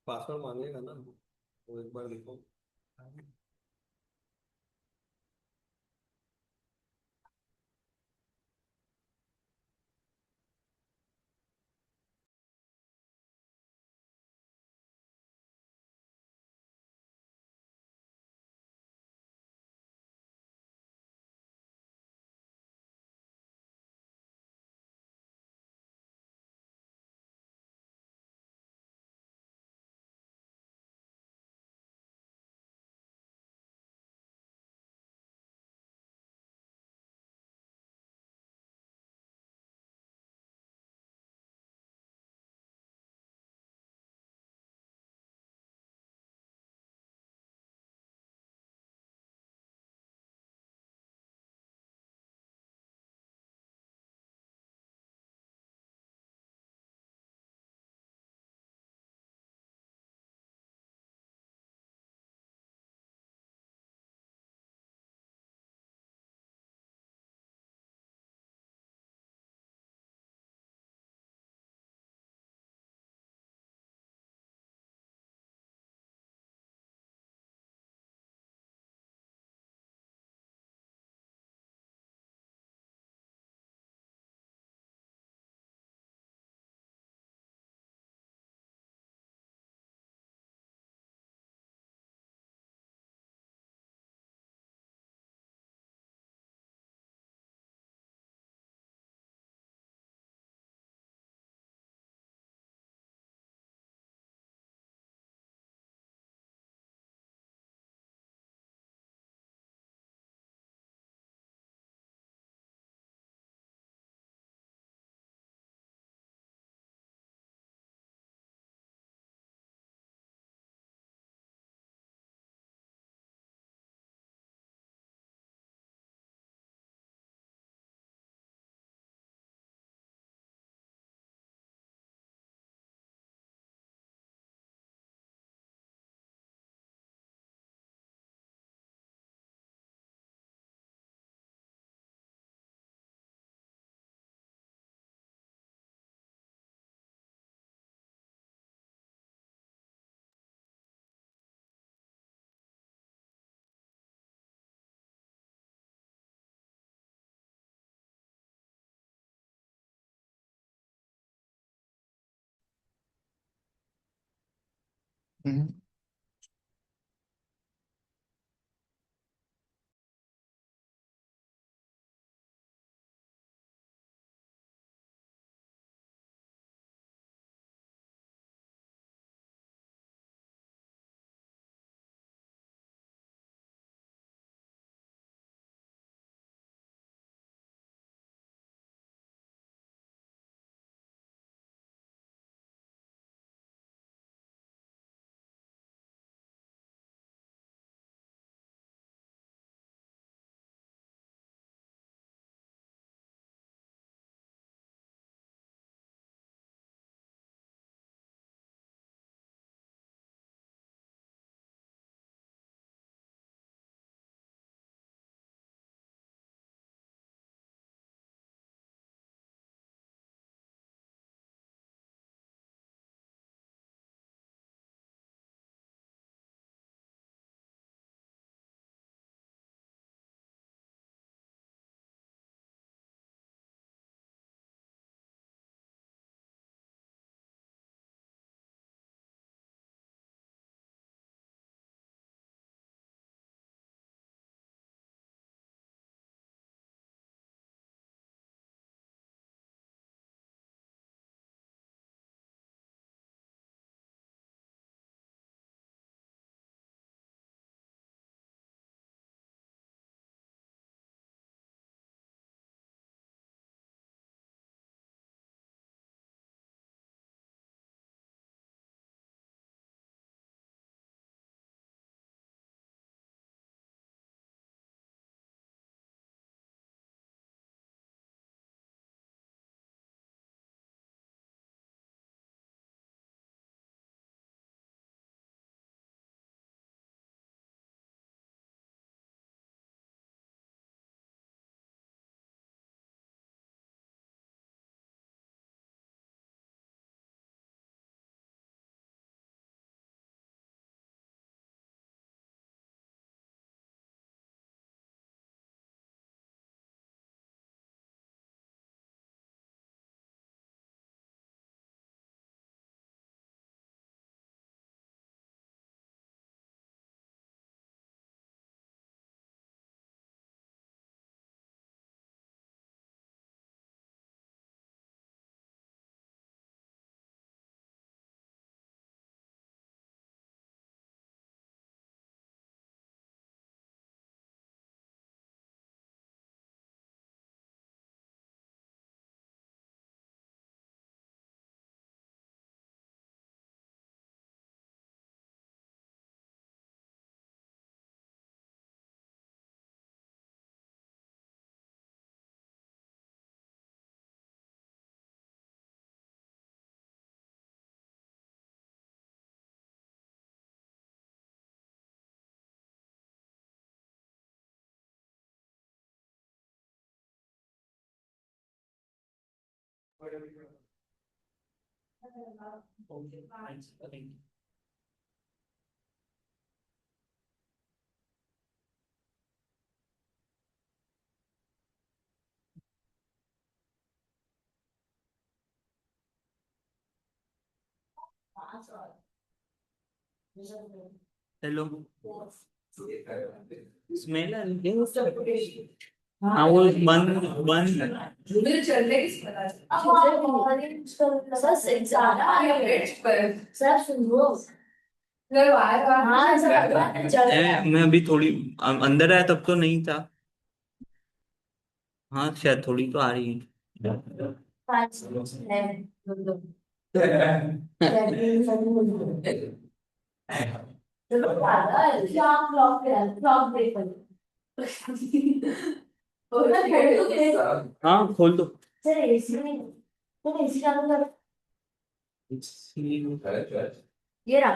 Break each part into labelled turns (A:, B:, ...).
A: Password मांगेगा ना, वो एक बार देखो।
B: हम्म। हेलो, स्मेल आ रही है। हाँ वो बंद बंद
C: मुझे चलने की बस एग्जाम सर सुनो हाँ
B: मैं अभी थोड़ी अंदर आया तब तो नहीं था। हाँ शायद थोड़ी तो आ रही है। हाँ खोल दो।
C: सर एसी में तुम एसी चालू करो ये रहा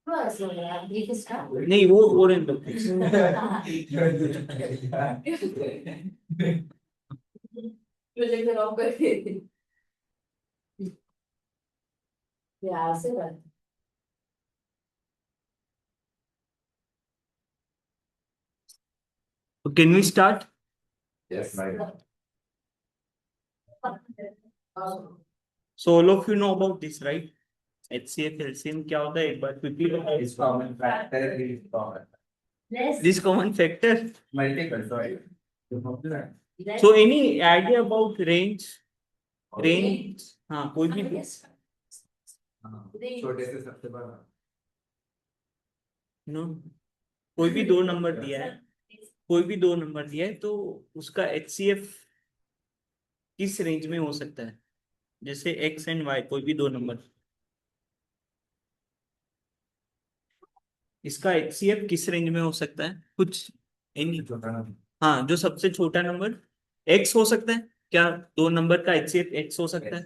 C: बस हो गया ये किसका
B: नहीं वो ओरेंज
C: प्रोजेक्ट ऑफ करके प्यार से कर
B: can we start? So all of you know about this right? HCF LCM क्या होता है एक बार क्विकली बताओ।
A: Is common factor is common.
B: This common factor.
A: Multiple, sorry.
B: So any idea about range? हाँ कोई भी
A: छोटे से सबसे बड़ा
B: नो, कोई भी दो नंबर दिया है, कोई भी दो नंबर दिया है तो उसका HCF किस रेंज में हो सकता है? जैसे X एंड Y कोई भी दो नंबर, इसका HCF किस रेंज में हो सकता है? कुछ एनी? हाँ जो सबसे छोटा नंबर X हो सकता है क्या? दो नंबर का HCF X हो सकता है?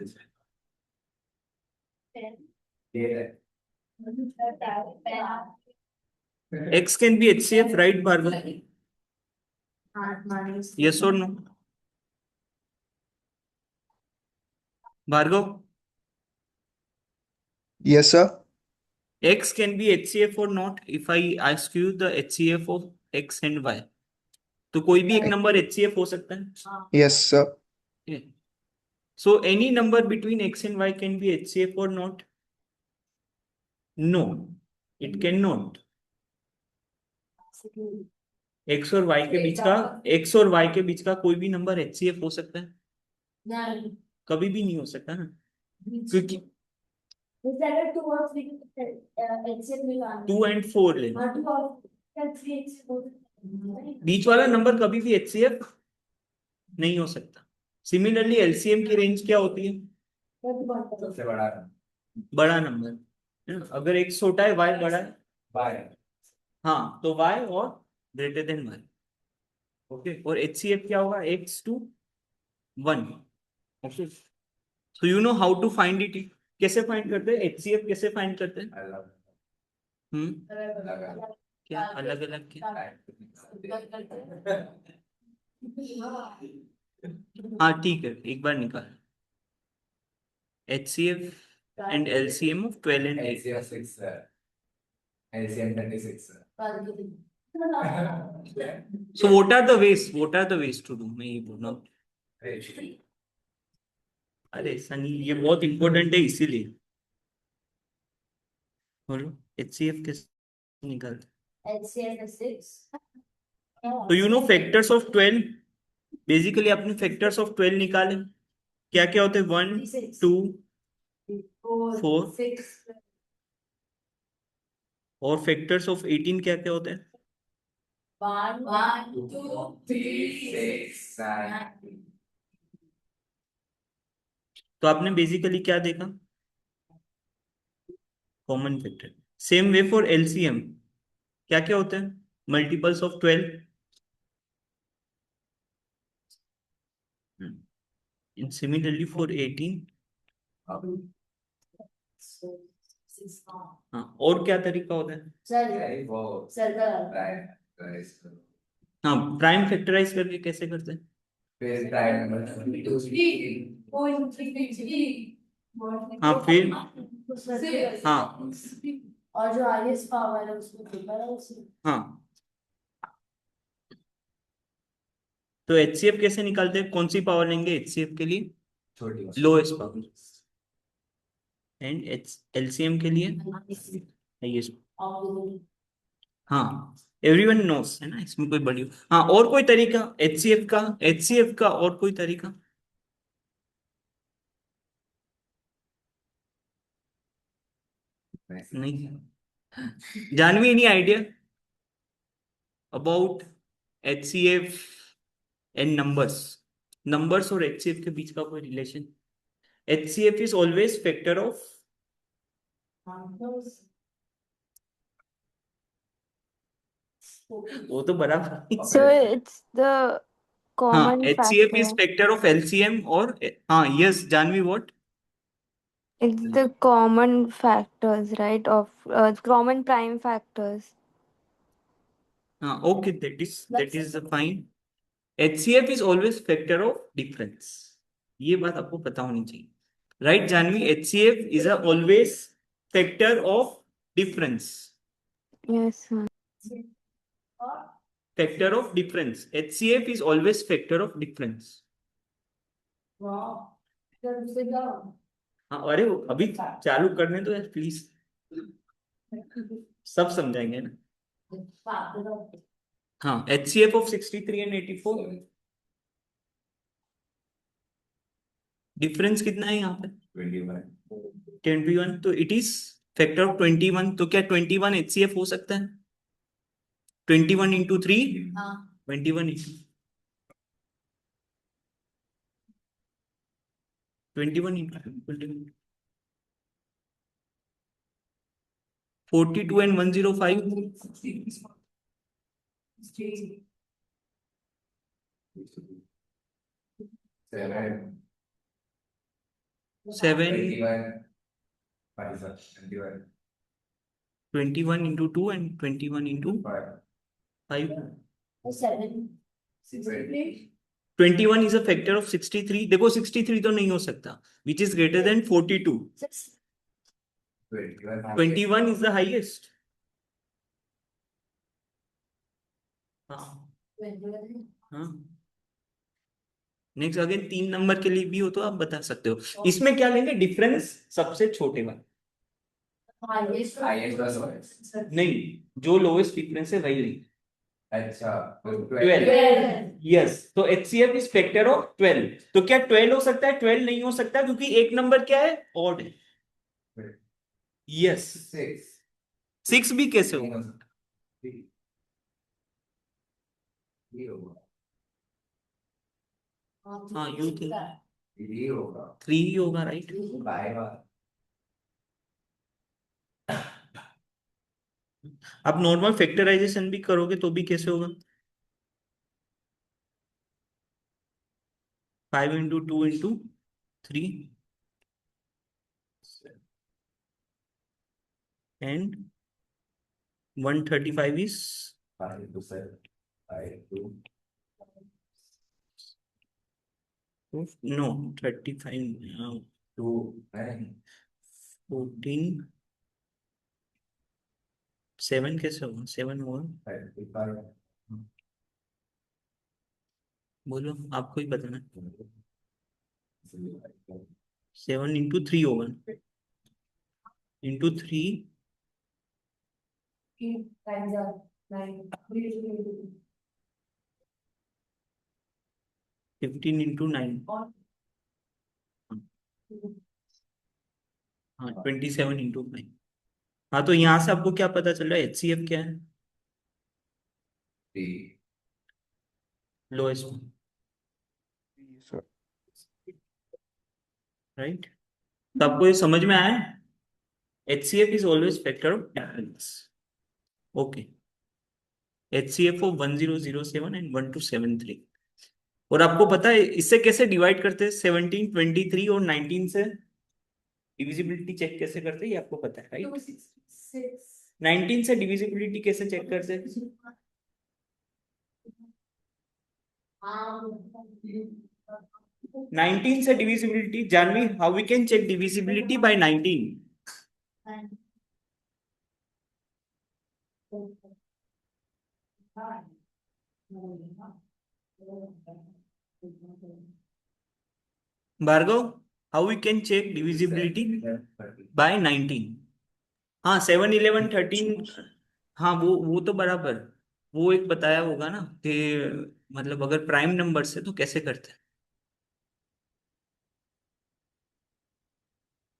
B: X can be HCF, right, Bhargav? Yes or no? Bhargav,
D: Yes, sir.
B: X can be HCF or not if I ask you the HCF of X and Y. तो कोई भी एक number HCF हो सकता है?
D: Yes, sir.
B: Okay. So any number between X and Y can be HCF or not? No, it cannot. X और Y के बीच का, X और Y के बीच का कोई भी नंबर HCF हो सकता है?
C: नहीं
B: कभी भी नहीं हो सकता ना, क्योंकि 2 and 4 ले लो। बीच वाला नंबर कभी भी HCF नहीं हो सकता। सिमिलरली LCM की रेंज क्या होती है?
A: सबसे बड़ा
B: बड़ा नंबर, अगर X छोटा है Y बड़ा है,
A: बाय
B: हाँ तो Y और ग्रेटर देन Y। ओके, और HCF क्या होगा? X to 1। Okay, so you know how to find it. कैसे फाइंड करते हैं HCF, कैसे फाइंड करते हैं?
A: अलग
B: क्या अलग अलग क्या? हाँ ठीक है, एक बार निकाल। HCF and LCM of 12 and 8.
A: LCM 6 LCM 36
B: So what are the ways? What are the ways to do? मैं ये बोल रहा हूँ। अरे सनी ये बहुत इंपॉर्टेंट है इसीलिए बोलो। HCF कैसे निकालते? तो you know factors of 12, basically अपने फैक्टर्स ऑफ 12 निकाले क्या क्या होते हैं? 1 2 4 और फैक्टर्स ऑफ 18 क्या क्या होते हैं?
C: 1 2 3 6 9
B: तो आपने बेसिकली क्या देखा? Common factor. Same way for LCM क्या क्या होते हैं? Multiples of 12। And similarly for 18। हाँ और क्या तरीका होता है? हाँ प्राइम फैक्टराइज करके कैसे करते हैं?
A: फिर ट्रायंगल
B: हाँ फिर हाँ
C: और जो हाईएस्ट पावर है उसको पेपर है उसमें
B: हाँ तो HCF कैसे निकालते हैं, कौन सी पावर लेंगे HCF के लिए,
A: छोटी
B: लोएस्ट पावर, एंड LCM के लिए हाईएस्ट। हाँ एवरीवन नोस है ना, इसमें कोई बड़ी। हाँ और कोई तरीका HCF का और कोई तरीका? नहीं Janvi, any idea about HCF and numbers और HCF के बीच का कोई relation? HCF is always factor of, वो तो बराबर।
D: So it's the
B: हाँ
D: common
B: HCF is
D: factor.
B: Factor of LCM और हाँ yes Janvi what?
D: It's the common factors, right? Of common prime factors.
B: हाँ okay, that is fine. HCF is always factor of difference, ये बात आपको पता होनी चाहिए, right Janvi? HCF is always factor of difference,
D: Yes, sir.
B: Factor of difference, HCF is always factor of difference. हाँ अरे अभी चालू करने दो यार प्लीज, सब समझाएंगे ना। हाँ HCF ऑफ 63 एंड 84, डिफरेंस कितना है यहाँ पे? 21, तो इट इज फैक्टर ऑफ 21, तो क्या 21 HCF हो सकता है? 21 into 3, 21 into 21 into 42 and 105, 7, 21 into 2 and 21 into 5. 21 is a factor of 63, देखो 63 तो नहीं हो सकता, which is greater than 42. 21 is the highest. हाँ नेक्स्ट अगेन 3 नंबर के लिए भी हो तो आप बता सकते हो, इसमें क्या लेंगे डिफरेंस सबसे छोटे वाला, नहीं जो लोएस्ट डिफरेंस है वही लेंगे।
A: अच्छा
B: 12, यस, तो HCF इज फैक्टर ऑफ 12, तो क्या 12 हो सकता है? 12 नहीं हो सकता क्योंकि एक नंबर क्या है, ऑड है। यस 6 भी कैसे होगा? हाँ यू थिंक 3 ही होगा, राइट? आप नॉर्मल फैक्टराइजेशन भी करोगे तो भी कैसे होगा? 5 into 2 into 3 and 135 is no 35 14 7 कैसे होगा? 7 होगा, बोलो आपको ही बताना। 7 into 3 होगा, into 3 15 into 9, हाँ 27 into 9। हाँ तो यहाँ से आपको क्या पता चल रहा है, HCF क्या है? Lowest, right? तो आपको ये समझ में आया, HCF is always factor of difference. Okay, HCF of 1007 and 1273। और आपको पता है इससे कैसे डिवाइड करते हैं? 17, 23 और 19 से डिविजिबिलिटी चेक कैसे करते हैं ये आपको पता है, राइट? 19 से डिविजिबिलिटी कैसे चेक करते हैं? 19 से divisibility, Janvi, how we can check divisibility by 19? Bhargav, how we can check divisibility by 19? हाँ 7, 11, 13, हाँ वो तो बराबर, वो एक बताया होगा ना कि मतलब अगर प्राइम नंबर से तो कैसे करते हैं.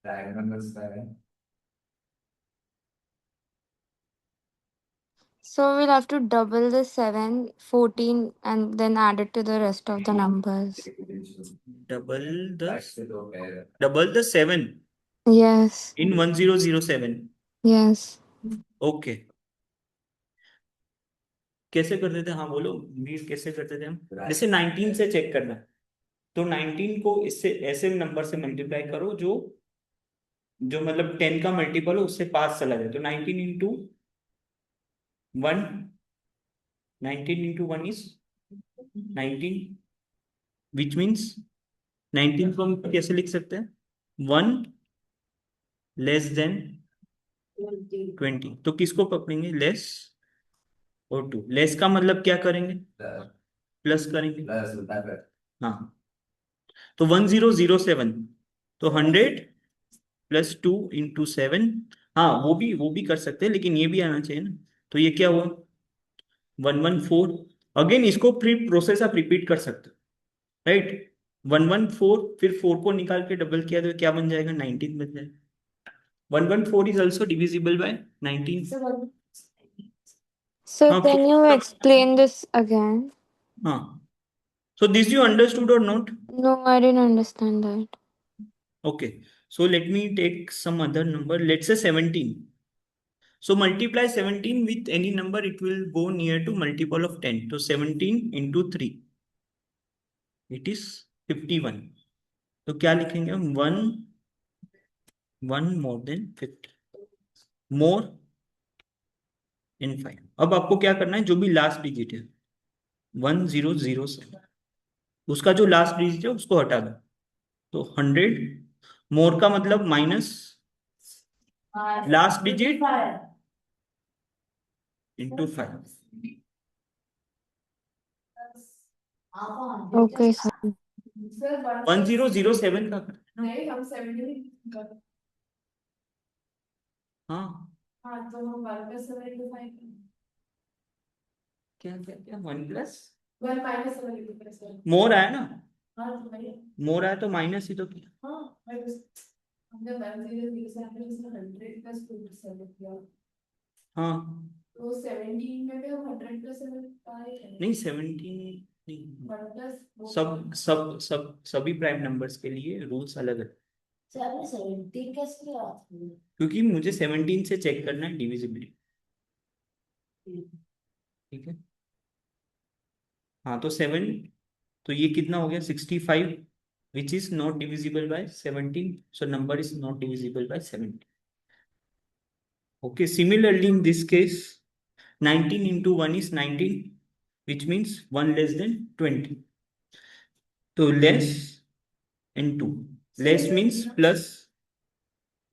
A: Diagonal square.
D: So we'll have to double the 7, 14, and then add it to the rest of the numbers.
B: Double the
A: That's the pair.
B: double the 7
D: Yes,
B: in 1007.
D: yes.
B: Okay, कैसे करते थे, हाँ बोलो मीट, कैसे करते थे हम. जैसे 19 से चेक करना है, तो 19 को इससे ऐसे नंबर से मल्टीप्लाई करो जो जो मतलब 10 का मल्टीपल हो उससे 5 चला जाए, तो 19 into 1, 19 into 1 is 19, which means 19 को हम कैसे लिख सकते हैं, 1 लेस देन 20. तो किसको पकड़ेंगे, लेस और 2. लेस का मतलब क्या करेंगे, प्लस करेंगे.
A: Plus that.
B: हाँ, तो 1007, तो 100 प्लस 2 इंटू 7. हाँ वो भी कर सकते हैं, लेकिन ये भी आना चाहिए ना. तो ये क्या हुआ, 114. अगेन इसको फिर प्रोसेस आप रिपीट कर सकते हो, राइट. 114, फिर 4 को निकाल के डबल किया तो क्या बन जाएगा, 19 बन जाएगा. 114 is also divisible by 19.
D: So
B: हाँ
D: can you explain this again?
B: हाँ, so this you understood or not?
D: No, I didn't understand that.
B: Okay, so let me take some other number. Let's say 17. So multiply 17 with any number, it will go near to multiple of 10. So 17 into 3, it is 51. तो क्या लिखेंगे हम, 1 more than 50, more in 5. अब आपको क्या करना है, जो भी लास्ट डिजिट है 1007, उसका जो लास्ट डिजिट है उसको हटा दो. तो 100 मोर का मतलब minus last digit into 5.
D: Okay, sir.
B: 1007 का करना है ना?
C: नहीं, हम 70
B: हाँ,
C: हाँ, तो हम 1 + 75
B: क्या क्या क्या 1 प्लस
C: 1 - 75
B: मोर आया ना,
C: हाँ तो भाई
B: मोर आया तो माइनस ही तो किया.
C: हाँ भाई हमने 1007 + 2 किया
B: हाँ
C: तो 17 में भी हम 100 + 7 आए
B: नहीं 17 नहीं,
C: 1 +
B: सभी प्राइम नंबर्स के लिए रूल्स अलग है.
C: सर 17 कैसे किया
B: क्योंकि मुझे 17 से चेक करना है डिविजिबिलिटी, ठीक है. हाँ तो 7, तो ये कितना हो गया, 65, which is not divisible by 17. So number is not divisible by 17. Okay, similarly in this case 19 into 1 is 19, which means 1 less than 20. तो less and 2, less means plus,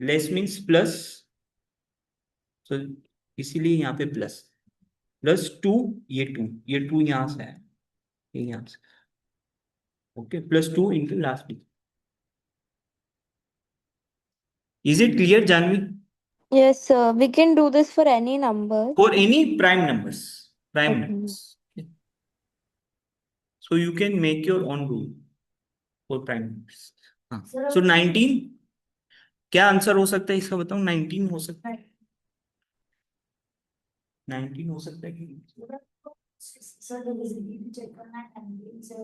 B: less means plus, so इसीलिए यहाँ पे plus, plus 2, ये 2 यहाँ से है, ये यहाँ से. Okay, plus 2 into last digit. Is it clear Janvi?
D: Yes, sir. We can do this for any number.
B: For any prime numbers, prime
D: Okay.
B: numbers. Okay. So you can make your own rule for prime numbers. हाँ, so 19 क्या answer हो सकता है इसका, बताओ. 19 हो सकता है, 19 हो सकता है कि
C: सर डिविजिबिलिटी चेक करना है 19 से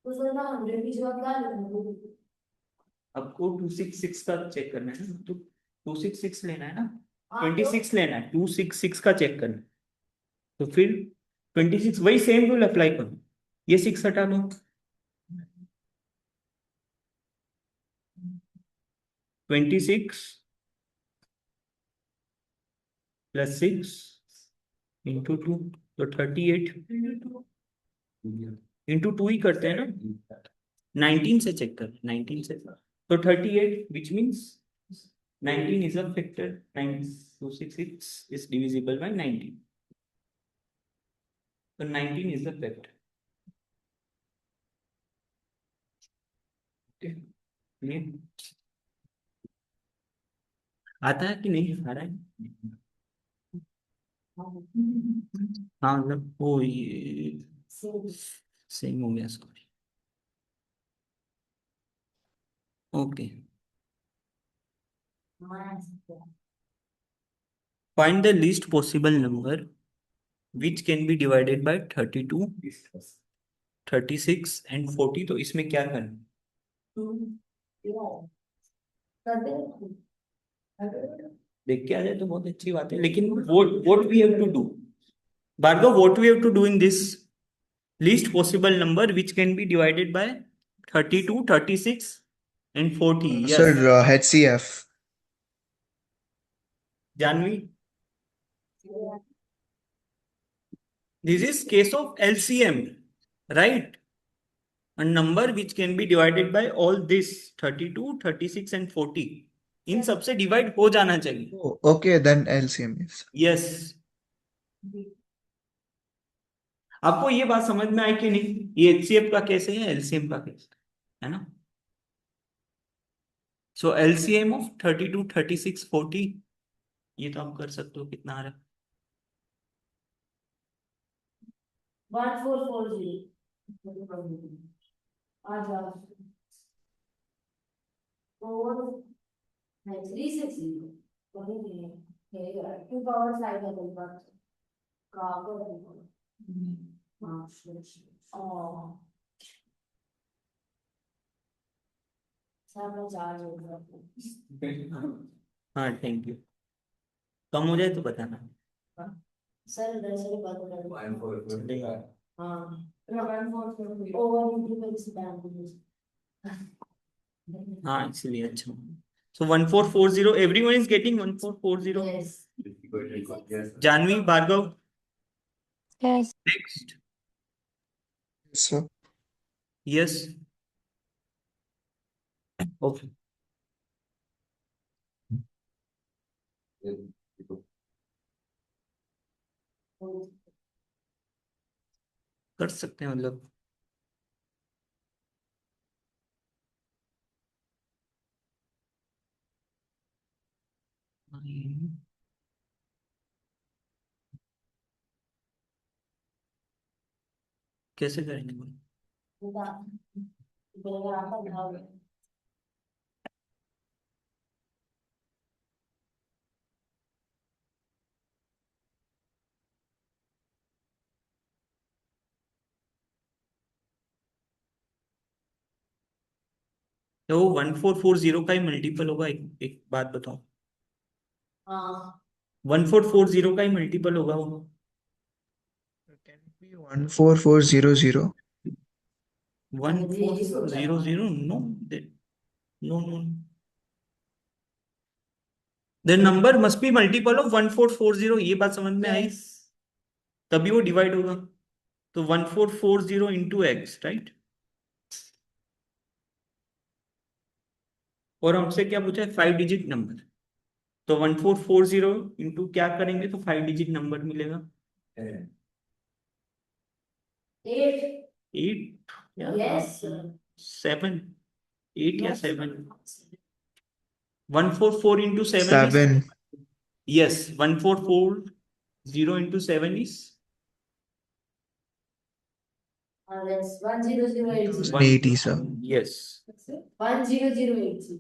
C: तो सर ना 100 की जगह क्या लेना
B: आपको 266 का चेक करना है ना, तो 266 लेना है ना, 26 लेना है, 266 का चेक करना है. तो फिर 26, वही सेम रूल अप्लाई करो, ये 6 हटा दो, 26 प्लस 6 इंटू 2, तो 38. इंटू 2 ही करते हैं ना, 19 से चेक कर, 19 से, तो 38, which means 19 is a factor, 9266 is divisible by 19, so 19 is the factor. Okay. ये आता है कि नहीं आ रहा है? हाँ मतलब वो ये सेम हो गया, sorry. Okay, find the least possible number which can be divided by 32, 36 and 40, तो इसमें क्या करना? देख के आ जाए तो बहुत अच्छी बात है, लेकिन what we have to do, Bhargav, what we have to do in this least possible number which can be divided by 32, 36 and 40? Yes.
E: Sir, HCF.
B: Janvi, this is case of LCM, right? A number which can be divided by all this 32, 36 and 40, इन सबसे divide हो जाना चाहिए.
E: Oh, okay, then LCM is.
B: Yes, आपको ये बात समझ में आई कि नहीं? ये HCF का केस है या LCM का केस है ना? सो LCM ऑफ 32, 36, 40, ये तो आप कर सकते हो. कितना आ रहा है?
C: 1440. आ जाओ. 360. 2 power side है कोई बात.
B: हाँ, थैंक यू. कम हो जाए तो बताना.
C: सर इधर से बात करो.
A: 144.
C: हाँ, 144 ओवर
B: हाँ, इसलिए अच्छा. So 1440, everyone is getting 1440.
C: Yes.
A: Yes.
B: Janvi, Bhargav,
D: Yes.
B: next.
E: Yes, sir.
B: Yes. Okay. कर सकते हैं मतलब. कैसे करेंगे? तो 1440 का ही मल्टीपल होगा. एक बात बताओ,
C: हाँ
B: 1440 का ही मल्टीपल होगा वो.
E: Can it be 14400?
B: 1400? No, no. The number must be multiple of 1440. ये बात समझ में आई? तभी वो डिवाइड होगा. तो 1440 इंटू एक्स, राइट? और हमसे क्या पूछा है? 5 डिजिट नंबर. तो 1440 इंटू क्या करेंगे तो 5 डिजिट नंबर मिलेगा.
C: 8.
B: 8 या
C: Yes.
B: 7? 8 या 7? 144 into 7 is?
E: 7.
B: Yes, 144 into 7 is?
C: Yes, 10080.
E: 80, sir.
B: Yes.
C: 10080.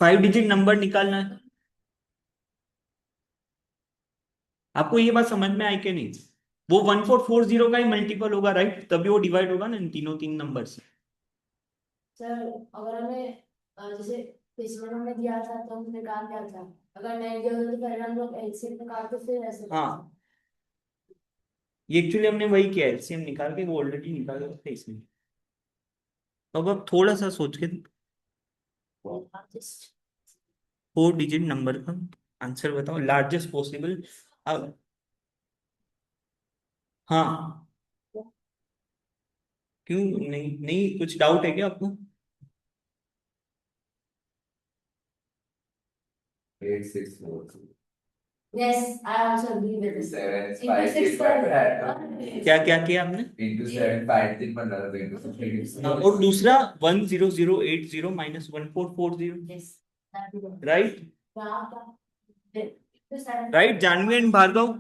B: 5 digit number निकालना है. आपको ये बात समझ में आई कि नहीं? वो 1440 का ही मल्टीपल होगा, राइट? तभी वो डिवाइड होगा ना इन तीनों 3 नंबर से.
C: सर अगर हमें जैसे पिछले में हमने दिया था तो हमने निकाल दिया था. अगर नहीं दिया होता तो पहले हम लोग एलसीएम निकाल के फिर ऐसे.
B: हाँ, ये एक्चुअली हमने वही किया, एलसीएम निकाल के वो ऑलरेडी निकाल थे इसमें. तो अब थोड़ा सा सोच के 4 डिजिट नंबर का आंसर बताओ, लार्जेस्ट पॉसिबल. अब हाँ, क्यों नहीं? नहीं, कुछ डाउट है क्या आपको?
A: 864.
C: Yes, I also agree with this.
A: 7,
C: Into
A: 5,
C: 6,
A: 6, 5.
B: क्या क्या किया आपने?
A: Into 7, 5, 6 बन रहा था, into 6.
B: हाँ, और दूसरा 10080 minus 1440,
C: Yes. that we don't-
B: right?
C: Into 7.
B: Right, Janvi and Bhargav,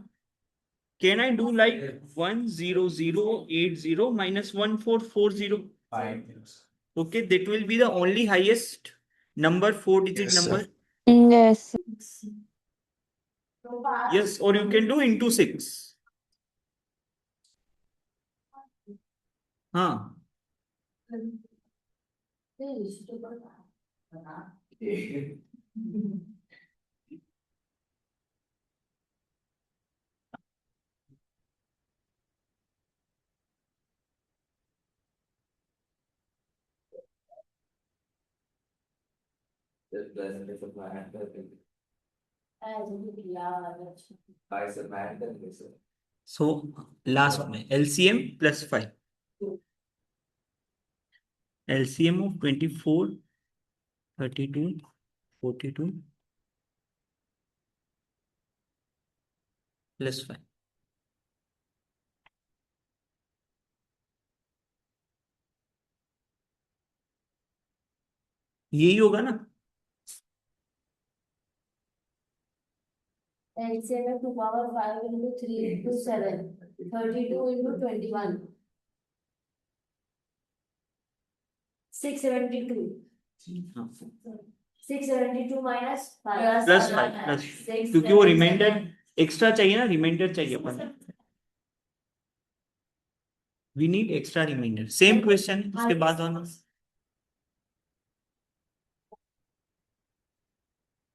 B: can I do like 10080 minus 1440?
A: 5.
B: Okay, that will be the only highest number, 4-digit
E: Yes, sir.
B: number.
D: Yes.
C: So far.
B: Yes, or you can do into 6. हाँ,
C: Please, to go back.
A: Just plus the math.
C: As we are, that's-
A: I said math and this.
B: so last में LCM plus 5. LCM of 24, 32, 42 plus 5. यही होगा ना?
C: LCM of 2 power 5 into 3 into 7. 32 into 21. 672.
B: हाँ,
C: 672 minus 5.
B: plus 5 plus, क्योंकि वो reminder extra चाहिए ना, reminder चाहिए अपन, we need extra reminder. Same question उसके बाद वाला.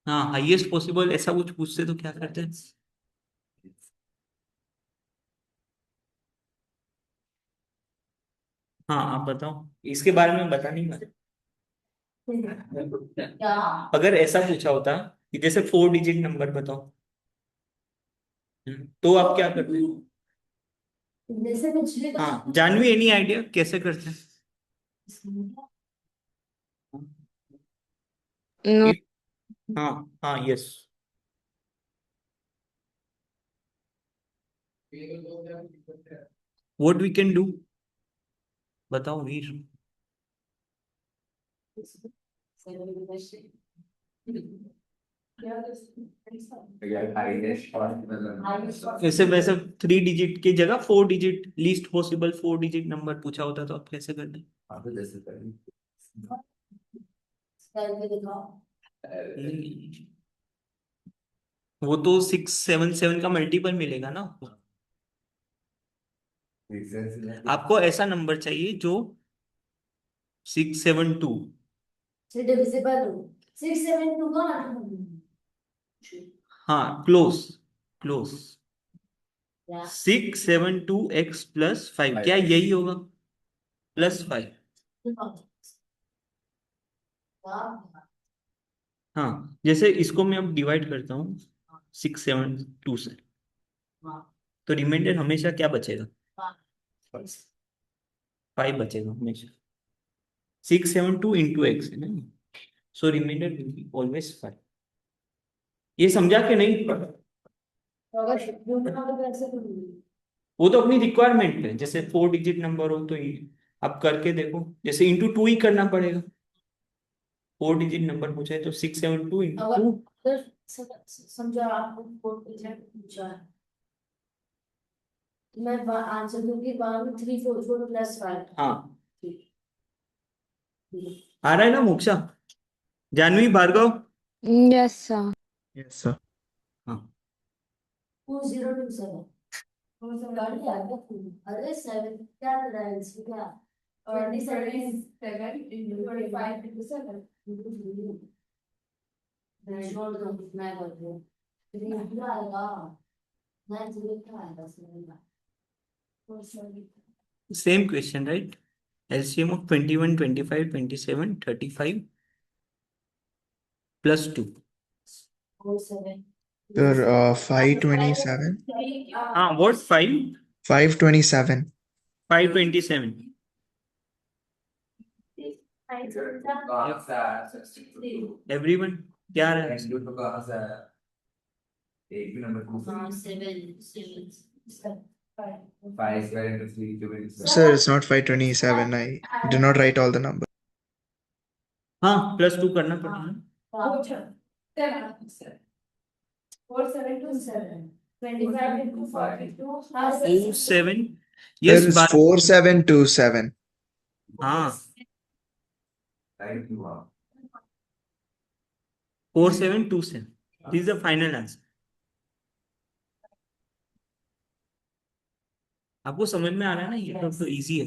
B: हाँ, हाईएस्ट पॉसिबल ऐसा कुछ पूछते तो क्या करते हैं? हाँ, आप बताओ, इसके बारे में बता नहीं पाते.
C: क्या?
B: अगर ऐसा पूछा होता कि जैसे 4-digit नंबर बताओ, तो आप क्या करते हैं?
C: जैसे पिछले
B: हाँ, जानवी, एनी आइडिया कैसे करते हैं?
D: No.
B: हाँ हाँ, yes. What we can do, बताओ वीर.
A: Again, highest possible.
B: ऐसे वैसे 3-digit की जगह 4-digit, least possible 4-digit number पूछा होता तो आप कैसे करते?
A: हाँ, तो जैसे करें.
C: करके दिखाओ.
B: वो तो 677 का मल्टीपल मिलेगा ना आपको. आपको ऐसा नंबर चाहिए जो 672.
C: से डिविजिबल हो. 672 का
B: हाँ, क्लोज क्लोज.
C: या
B: 672x plus 5, क्या यही होगा? प्लस 5. हाँ, जैसे इसको मैं अब डिवाइड करता हूँ 672 से, तो रिमाइंडर हमेशा क्या बचेगा? 5 बचेगा हमेशा. 672 into x है ना, सो रिमाइंडर विल बी ऑलवेज 5. ये समझा कि नहीं?
C: अगर शिफ्ट ना तो कैसे करूंगी?
B: वो तो अपनी रिक्वायरमेंट है, जैसे 4-digit नंबर हो तो आप करके देखो, जैसे इंटू 2 ही करना पड़ेगा. 4-digit नंबर पूछा है तो 672 into 2.
C: अगर समझो आपको 4 पूछा है, तो मैं आंसर दूंगी 1344 प्लस 5.
B: हाँ, आ रहा है ना moksha? Janvi, Bhargava.
D: Yes, sir.
E: Yes, sir.
B: हाँ,
C: 2027. कौन सा गाड़ी आ गया? अरे 7 क्या कर रहा है इसको? क्या 27 into 25 into 7 मैं छोड़ दो, मैं कर दूं. लेकिन क्या आएगा? मैं जीरो क्या आएगा इसमें?
B: Same question right. LCM of 21, 25, 27, 35 plus 2.
C: 47.
E: Sir, 527.
B: हाँ, what 5?
E: 527.
B: 527
A: कहाँ से आया 62?
B: एवरीवन क्या रहा है?
A: N2 तो कहाँ से आया? एक भी नंबर पूछ
C: हाँ, 7
A: 5 square into 3 cube into 7.
E: Sir, it's not 527. I did not write all the numbers.
B: हाँ +2 करना पड़ेगा।
C: 4727 25 into 42
B: 27
E: There
B: यस
E: is 4727.
B: हाँ
A: Thank you. हाँ.
B: 4727 this is the final answer. आपको समझ में आ रहा है ना, ये तो इजी है।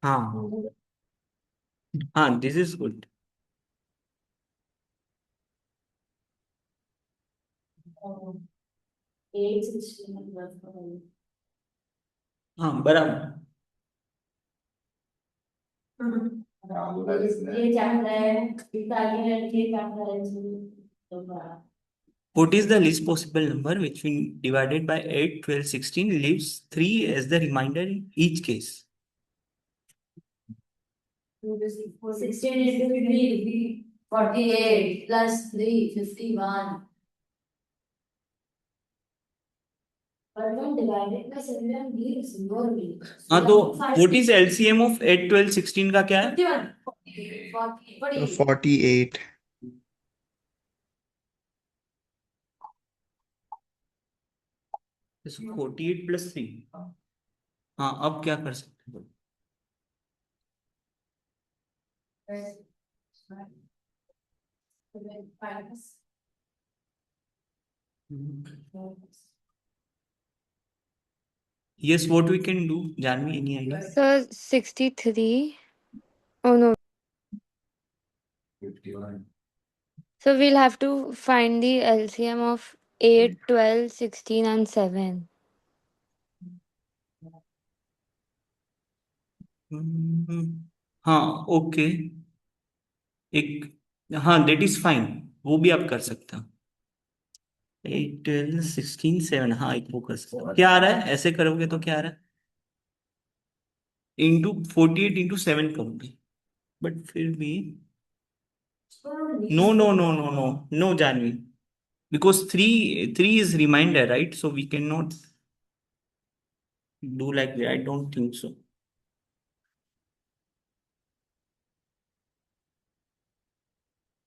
B: हाँ हाँ दिस इज गुड। हाँ बराबर।
C: ये चैप्टर है, इताली लड़की चैप्टर है तो बड़ा।
B: What is the least possible number which when divided by 8, 12, 16 leaves 3 as the remainder in each case?
C: 16 into 3 48 plus 3 51 but when divided by 7 gives more meaning.
B: हाँ तो what is LCM of 8, 12, 16 का क्या है?
C: 51
E: 48.
B: इसको 48 + 3। हाँ अब क्या कर सकते हैं? Yes, what we can do, Janvi, any idea?
D: So 63. Oh no.
A: 51.
D: So we'll have to find the LCM of 8, 12, 16, and 7.
B: हाँ ओके एक, हाँ दैट इज फाइन, वो भी आप कर सकते हो। 8, 12, 16, 7, हाँ एक वो कर सकते हो। क्या आ रहा है ऐसे करोगे तो क्या आ रहा है? इंटू 48 इंटू 7 करोगे, बट फिर भी no no no no no no Janvi, because 3 is reminder, right? So we cannot do like that. I don't think so.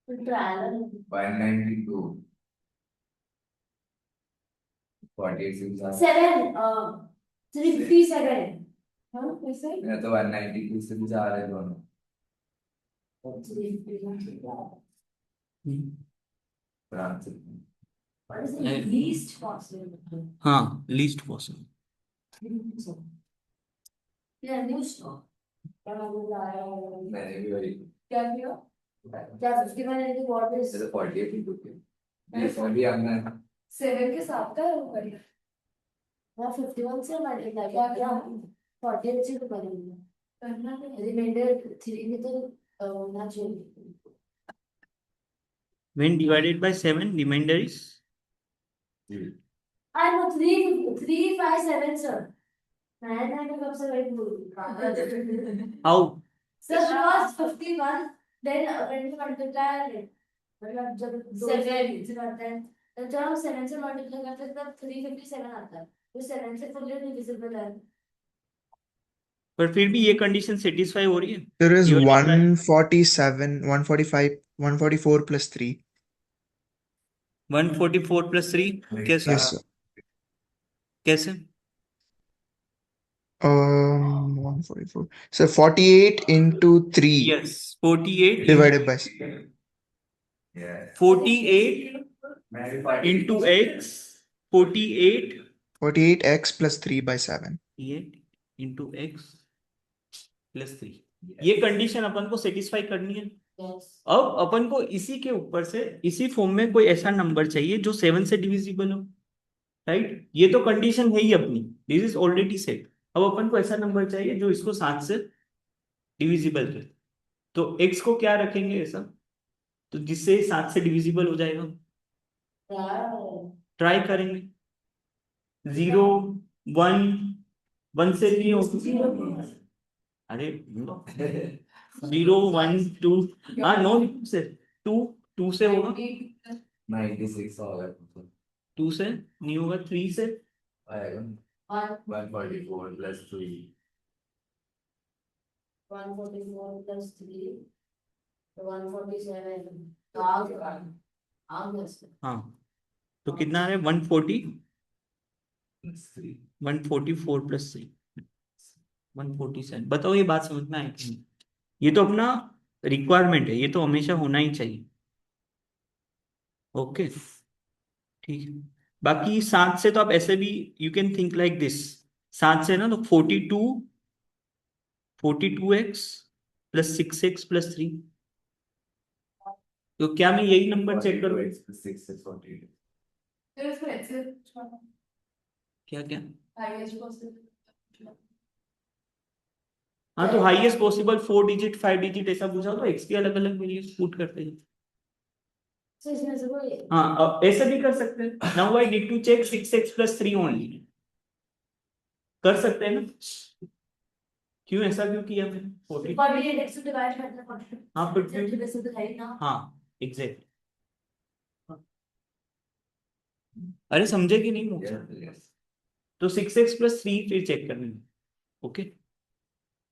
C: trial
A: 192. 48 से भी
C: 7 357 हाँ कैसे
A: मैं तो 192 से भी जा रहे हैं दोनों। फ्रांस से।
C: What is the least possible?
B: हाँ least possible.
C: Yeah, new stock.
A: मैंने भी वही।
C: क्या किया? क्या 51 into what is?
A: जैसे 48 ही कुछ है। इसमें भी हमने
C: 7 के साथ का वो करिए। हाँ 51 से मल्टीप्लाई क्या क्या 48 से तो करेंगे। करना तो रिमाइंडर 3 में तो होना चाहिए।
B: When divided by 7, remainder is
C: I know 357 sir. मैं तो कब से वही बोल रही हूँ।
B: how?
C: Sir, she was 51. Then when we multiply, मतलब जब 7 से करते हैं, तो जब हम 7 से multiply करते हैं तब 357 आता है। तो 7 से fully divisible है।
B: पर फिर भी ये कंडीशन सेटिस्फाई हो रही है।
E: There is
B: Divided by
E: 147, 145, 144 plus 3.
B: 144 + 3 कैसे?
E: Yes, sir.
B: कैसे?
E: 144. So 48 into 3
B: Yes, 48
E: divided by
A: Yeah.
B: 48
A: मैं भी 48
B: into x 48
E: 48x plus 3 by 7.
B: 8 into x + 3। ये कंडीशन अपन को सेटिस्फाई करनी है।
C: Yes.
B: अब अपन को इसी के ऊपर से इसी फॉर्म में कोई ऐसा नंबर चाहिए जो 7 से डिविजिबल हो, राइट? ये तो कंडीशन है ही अपनी, दिस इज ऑलरेडी सेट। अब अपन को ऐसा नंबर चाहिए जो इसको 7 से डिविजिबल कर, तो x को क्या रखेंगे ऐसा, तो जिससे 7 से डिविजिबल हो जाएगा, ट्राई करेंगे। 0 1 1 से नहीं होगा, अरे 0 1 2, हाँ नो से 2 2 से होगा,
A: 96 होगा
B: 2 से नहीं होगा, 3 से
A: आएगा 144 प्लस 3
C: 144 plus 3 147 August.
B: हाँ, तो कितना है 140
A: प्लस 3
B: 144 प्लस 3 147। बताओ ये बात समझ में आई कि नहीं? ये तो अपना रिक्वायरमेंट है, ये तो हमेशा होना ही चाहिए। ओके ठीक है। बाकी 7 से तो आप ऐसे भी you can think like this, 7 से ना तो 42x प्लस 6x प्लस 3, तो क्या मैं यही नंबर चेक करूँ?
A: 6 is 42
B: क्या क्या हाँ, तो हाईएस्ट पॉसिबल 4 डिजिट 5 डिजिट ऐसा पूछा तो एक्स की अलग अलग वैल्यूज पुट करते हैं।
C: So इसमें से कोई
B: हाँ, अब ऐसे भी कर सकते हैं। Now I need to check 6x plus 3 only, कर सकते हैं ना? क्यों ऐसा क्यों किया मैंने 40?
C: 48 x to divide करना पड़ता है।
B: हाँ फिर
C: जब वैसे तो है ही ना।
B: हाँ एग्जैक्ट, अरे समझे कि नहीं मुझे?
A: yes
B: तो 6x प्लस 3 फिर चेक करने, ओके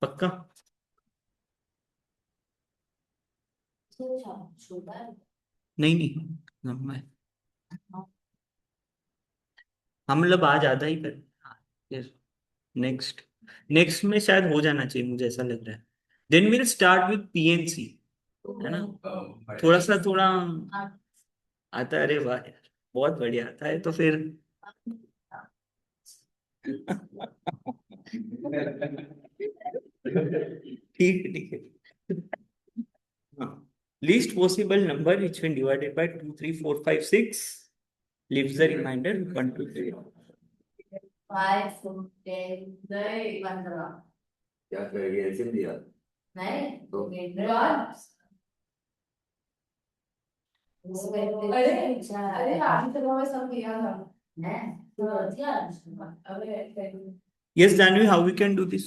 B: पक्का?
C: छोटा है।
B: नहीं नहीं लंबा है, हम मतलब आज आधा ही कर। नेक्स्ट नेक्स्ट में शायद हो जाना चाहिए, मुझे ऐसा लग रहा है। Then will start with PNC, है ना? थोड़ा सा थोड़ा आता है, अरे वाह यार बहुत बढ़िया आता है, तो फिर ठीक है। Least possible number which when divided by 2 3 4 5 6 leaves the remainder 1 2 3।
C: 5 10 नहीं 15
A: क्या करेगी ऐसे दिया
C: नहीं
A: तो
C: अरे आगे तो मैं सब किया था हैं तो क्या अबे
B: Yes Janvi, how we can do this?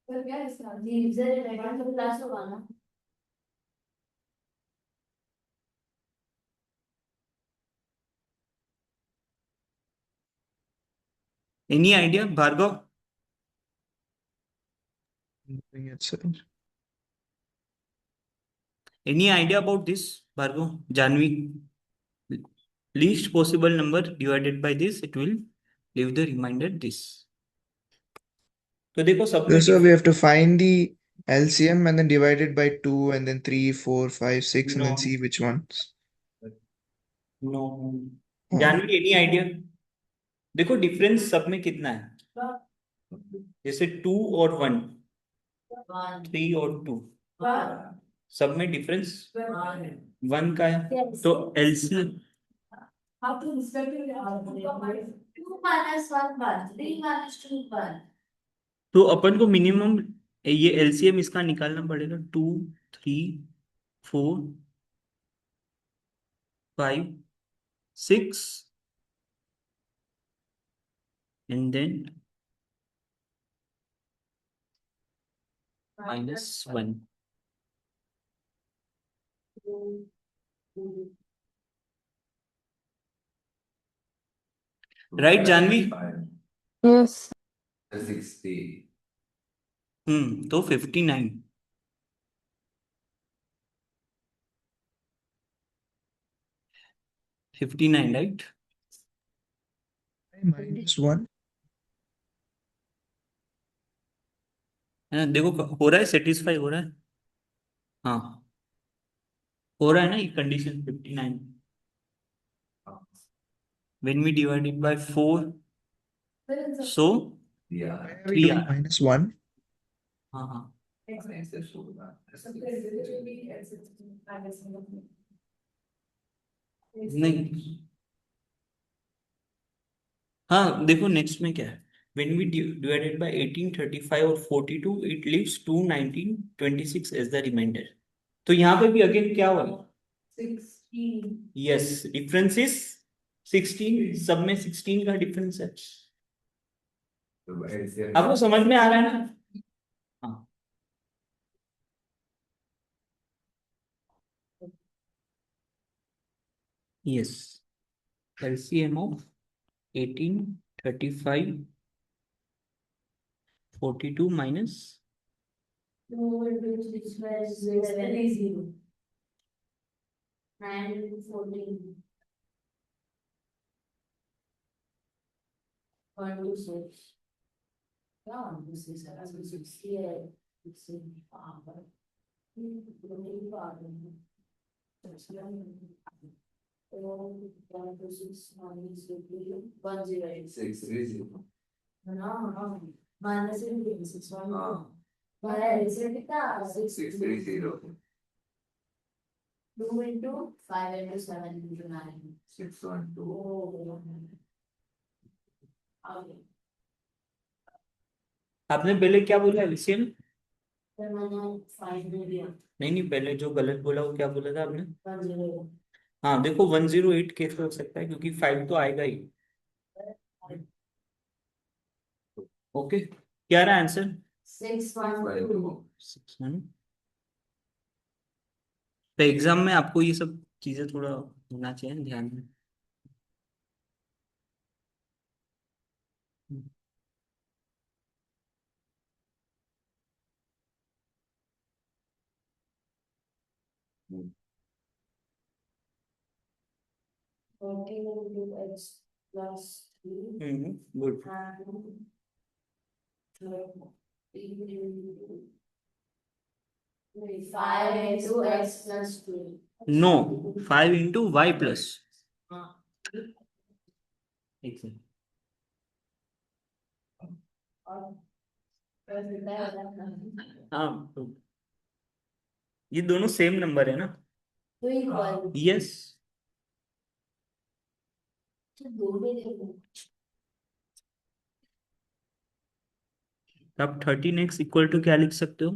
C: फिर क्या इसका लीजर रेकॉर्ड तो क्लास होगा ना।
B: Any idea Bhargav?
E: Nothing yet, sir.
B: Any idea about this Bhargav? Janvi, least possible number divided by this, it will leave the remainder this। तो देखो सब में
E: So we have to find the LCM and then divide it by 2 and then 3, 4, 5, 6 and then
B: No.
E: see which ones.
B: No
E: हाँ।
B: Janhvi any idea? देखो difference सब में कितना है, जैसे 2 और 1 3 और 2 सब में डिफरेंस 1 का है, तो एलसीएम
C: 2 minus 1 1 3 minus 2 1
B: तो अपन को मिनिमम ये एलसीएम इसका निकालना पड़ेगा 2 3 4 5 6 and then -1। Right Janvi?
D: Yes.
A: 60
B: तो 59 59 राइट?
E: -1.
B: है ना? देखो हो रहा है, सेटिस्फाई हो रहा है, हाँ हो रहा है ना ये condition 59 when we divide it by 4 so
A: yeah
E: Why are we doing -1?
B: हाँ हाँ
A: ऐसे होगा
B: नहीं हाँ देखो नेक्स्ट में क्या है, when we divided by 18, 35 और 42 it leaves 2, 19, 26 as the remainder। तो यहाँ पे भी अगेन क्या हुआ,
C: 16
B: यस डिफरेंस इज 16, सब में 16 का डिफरेंस है।
A: तो LCM
B: आपको समझ में आ रहा है ना? हाँ yes, LCM of 18, 35, 42 minus
C: 2 into 6 plus 30 and 14 1 to 6 yeah this is 68
A: six three zero
C: minus 6
A: हाँ 630
C: 2 into 5 into 7 into 9
A: 612
C: oh okay
B: आपने पहले क्या बोला एलसीएम?
C: फिर मैंने 5 दे दिया
B: नहीं पहले जो गलत बोला वो क्या बोला था आपने?
C: 1
B: हाँ देखो 108 कैसे हो सकता है, क्योंकि 5 तो आएगा ही। ओके क्या रहा आंसर?
C: 612
B: 6 तो एग्जाम में आपको ये सब चीजें थोड़ा होना चाहिए ध्यान में।
C: into x plus 3
B: good.
C: and 5 into x plus 2
B: no 5 into Y plus, हाँ तो ये दोनों सेम नंबर है ना?
C: तो इक्वल
B: यस
C: दो में देखो
B: आप 13x इक्वल टू क्या लिख सकते हो?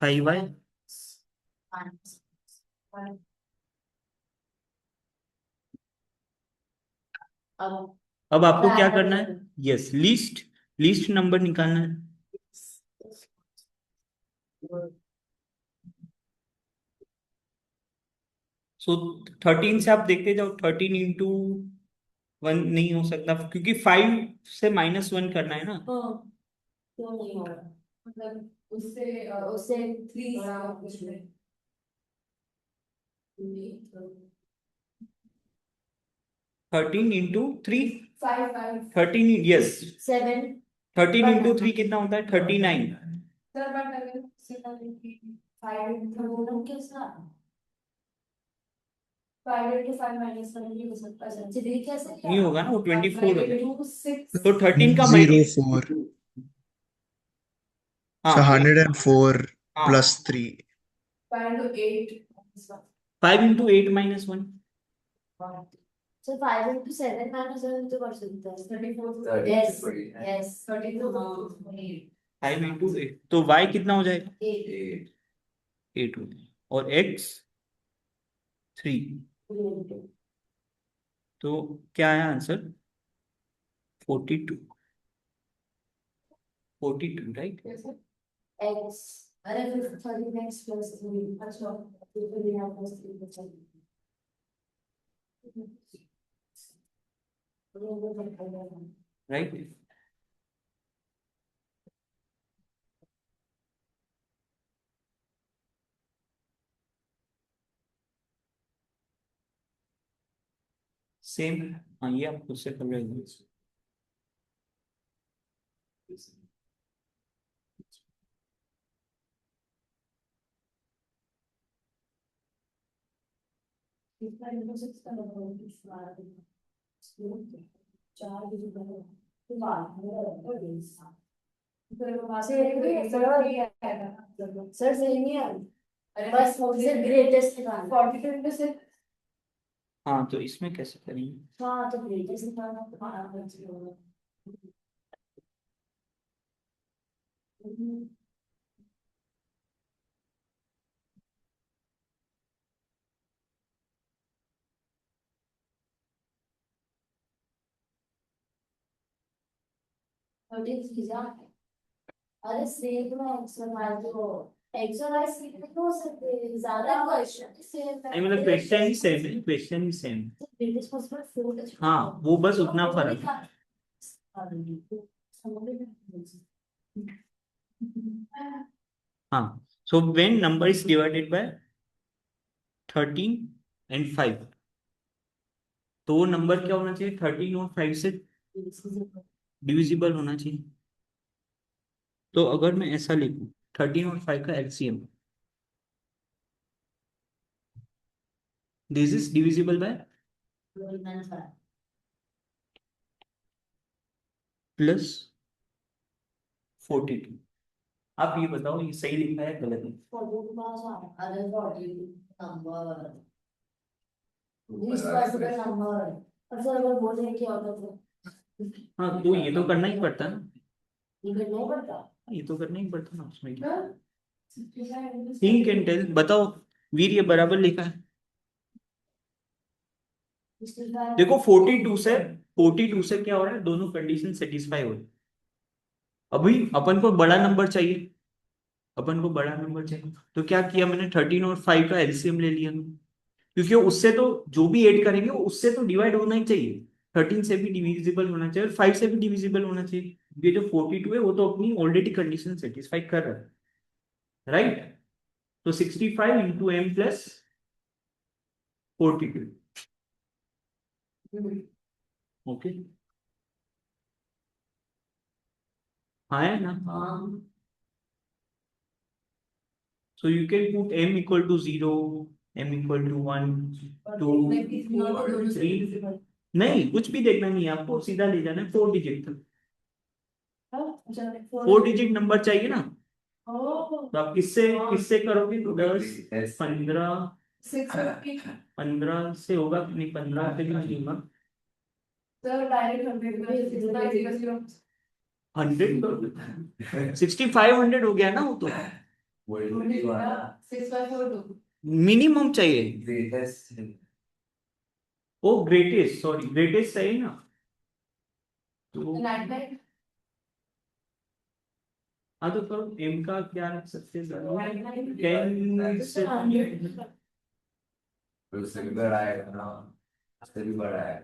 B: 5y।
C: अब
B: अब आपको क्या करना है? यस लीस्ट लीस्ट नंबर निकालना है। सो 13 से आप देखते जाओ, 13 इंटू 1 नहीं हो सकता, क्योंकि 5 से -1 करना है ना।
C: क्यों नहीं हो रहा मतलब उससे 3 कुछ में
B: 13 इंटू 3,
C: 5
B: 13 यस
C: 7
B: 13 इंटू 3 कितना होता है? 39।
C: सर बट अगर 5 into कैसा 5 into 5 minus 1 नहीं हो सकता सर चलिए कैसे
B: नहीं होगा ना, वो 24 होगा।
C: 6
B: तो 13 का
E: 104 so
B: हाँ
E: 104
B: हाँ
E: plus 3
C: 5 into 8
B: 5 into 8 -1
C: so 5 into 7 minus 1 तो कर सकते हैं 34
A: 30,
C: yes
A: 40,
C: yes 32
B: 5 इंटू 8 तो y कितना हो जाएगा?
C: 8
A: 8
B: 8 हो जाएगा और x 3। तो क्या है आंसर? 42 42 राइट।
C: x अरे 30 x plus 3 अच्छा तो फिर यहाँ plus 3 बचा
B: राइट सेम। हाँ ये आप खुद से कर रहे हो।
C: इसका इनपुट का मतलब है चार डिजिट है तो बात है सर सही नहीं है बस सिर्फ ग्रेटेस्ट 42 into 6
B: हाँ तो इसमें कैसे करेंगे?
C: हाँ तो ग्रेटेस्ट निकालना तुम्हारा बच होगा। थर्टी चीजा अरे सेम में एक्स और वाई तो एक्स और वाई सेम नहीं हो सकते ज्यादा क्वेश्चन सेम
B: नहीं मतलब क्वेश्चन ही सेम है, क्वेश्चन ही सेम।
C: ग्रेटेस्ट पॉसिबल फोर
B: हाँ वो बस उतना फर्क है। हाँ so when number is divided by 13 and 5 तो वो नंबर क्या होना चाहिए? 13 और 5 से डिविजिबल होना चाहिए। तो अगर मैं ऐसा लिखूं 13 और 5 का LCM, this is divisible by plus 42। आप ये बताओ ये सही लिखा है गलत है?
C: अरे 40 नंबर लीस्ट पॉसिबल नंबर अच्छा अगर बोले क्या होता तो
B: हाँ तो ये तो करना ही पड़ता ना,
C: ये नहीं पड़ता
B: ये तो करना ही पड़ता ना उसमें क्या।
C: ना
B: थिंक एंड टेल, बताओ वीर ये बराबर लिखा है। देखो 42 से क्या हो रहा है, दोनों कंडीशन सेटिस्फाई हो रही है। अभी अपन को बड़ा नंबर चाहिए, अपन को बड़ा नंबर चाहिए तो क्या किया मैंने, 13 और 5 का एलसीएम ले लिया, क्योंकि उससे तो जो भी ऐड करेंगे उससे तो डिवाइड होना ही चाहिए। 13 से भी डिविजिबल होना चाहिए और 5 से भी डिविजिबल होना चाहिए। ये जो 42 है वो तो अपनी ऑलरेडी कंडीशन सेटिस्फाई कर रहा है, राइट। तो 65 इंटू एम प्लस 42। ओके हाँ है ना। So you can put m equal to 0, m equal to 1, 2, 3। नहीं कुछ भी देखना नहीं है आपको, सीधा ले जाना है 4 डिजिट तक। 4 डिजिट नंबर चाहिए ना, तो आप किससे किससे करोगे? 10, 15, 15 से होगा कि नहीं? 15 से भी नहीं होगा। 100 6500 हो गया ना वो तो। मिनिमम चाहिए।
A: ग्रेटेस्ट
B: ओ ग्रेटेस्ट, सॉरी ग्रेटेस्ट चाहिए ना। तो हाँ तो करो, एम का क्या रख सकते हैं? 10 से
A: उससे भी बड़ा है ना, उससे भी बड़ा है।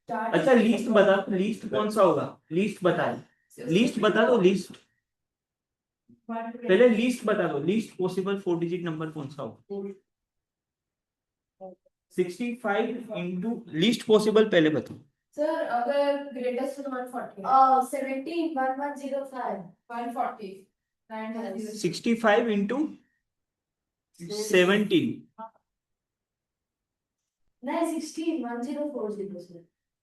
B: अच्छा लीस्ट बता, लीस्ट कौन सा होगा? लीस्ट बता, लीस्ट बता दो, लीस्ट पहले लीस्ट बता दो, लीस्ट पॉसिबल 4 डिजिट नंबर कौन सा होगा? 65 इंटू लीस्ट पॉसिबल पहले बताओ।
C: सर अगर ग्रेटेस्ट 140 17 1105 140
B: 65 इंटू 17
C: नहीं 16 1040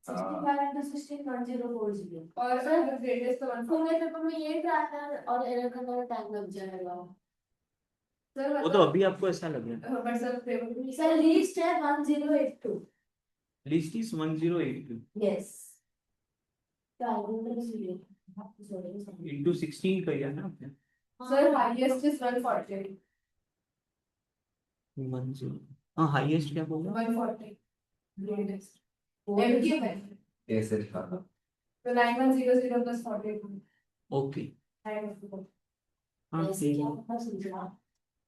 C: सर 65 into 16 1040 और सर ग्रेटेस्ट 140 पूरे पेपर में ये आता है और एरर करने में टाइम लग जाएगा सर।
B: वो तो अभी आपको ऐसा लग रहा है।
C: But sir paper sir least है 1082
B: लिस्ट इज 1082
C: यस
B: इंटू 16 किया ना आपने।
C: सर हाईएस्ट इज 140
B: 10, हाँ हाईएस्ट क्या होगा?
C: 140 ग्रेटेस्ट एमके में
A: कैसे लिखा था?
C: तो 9100 plus 40
B: ओके हाँ ठीक है।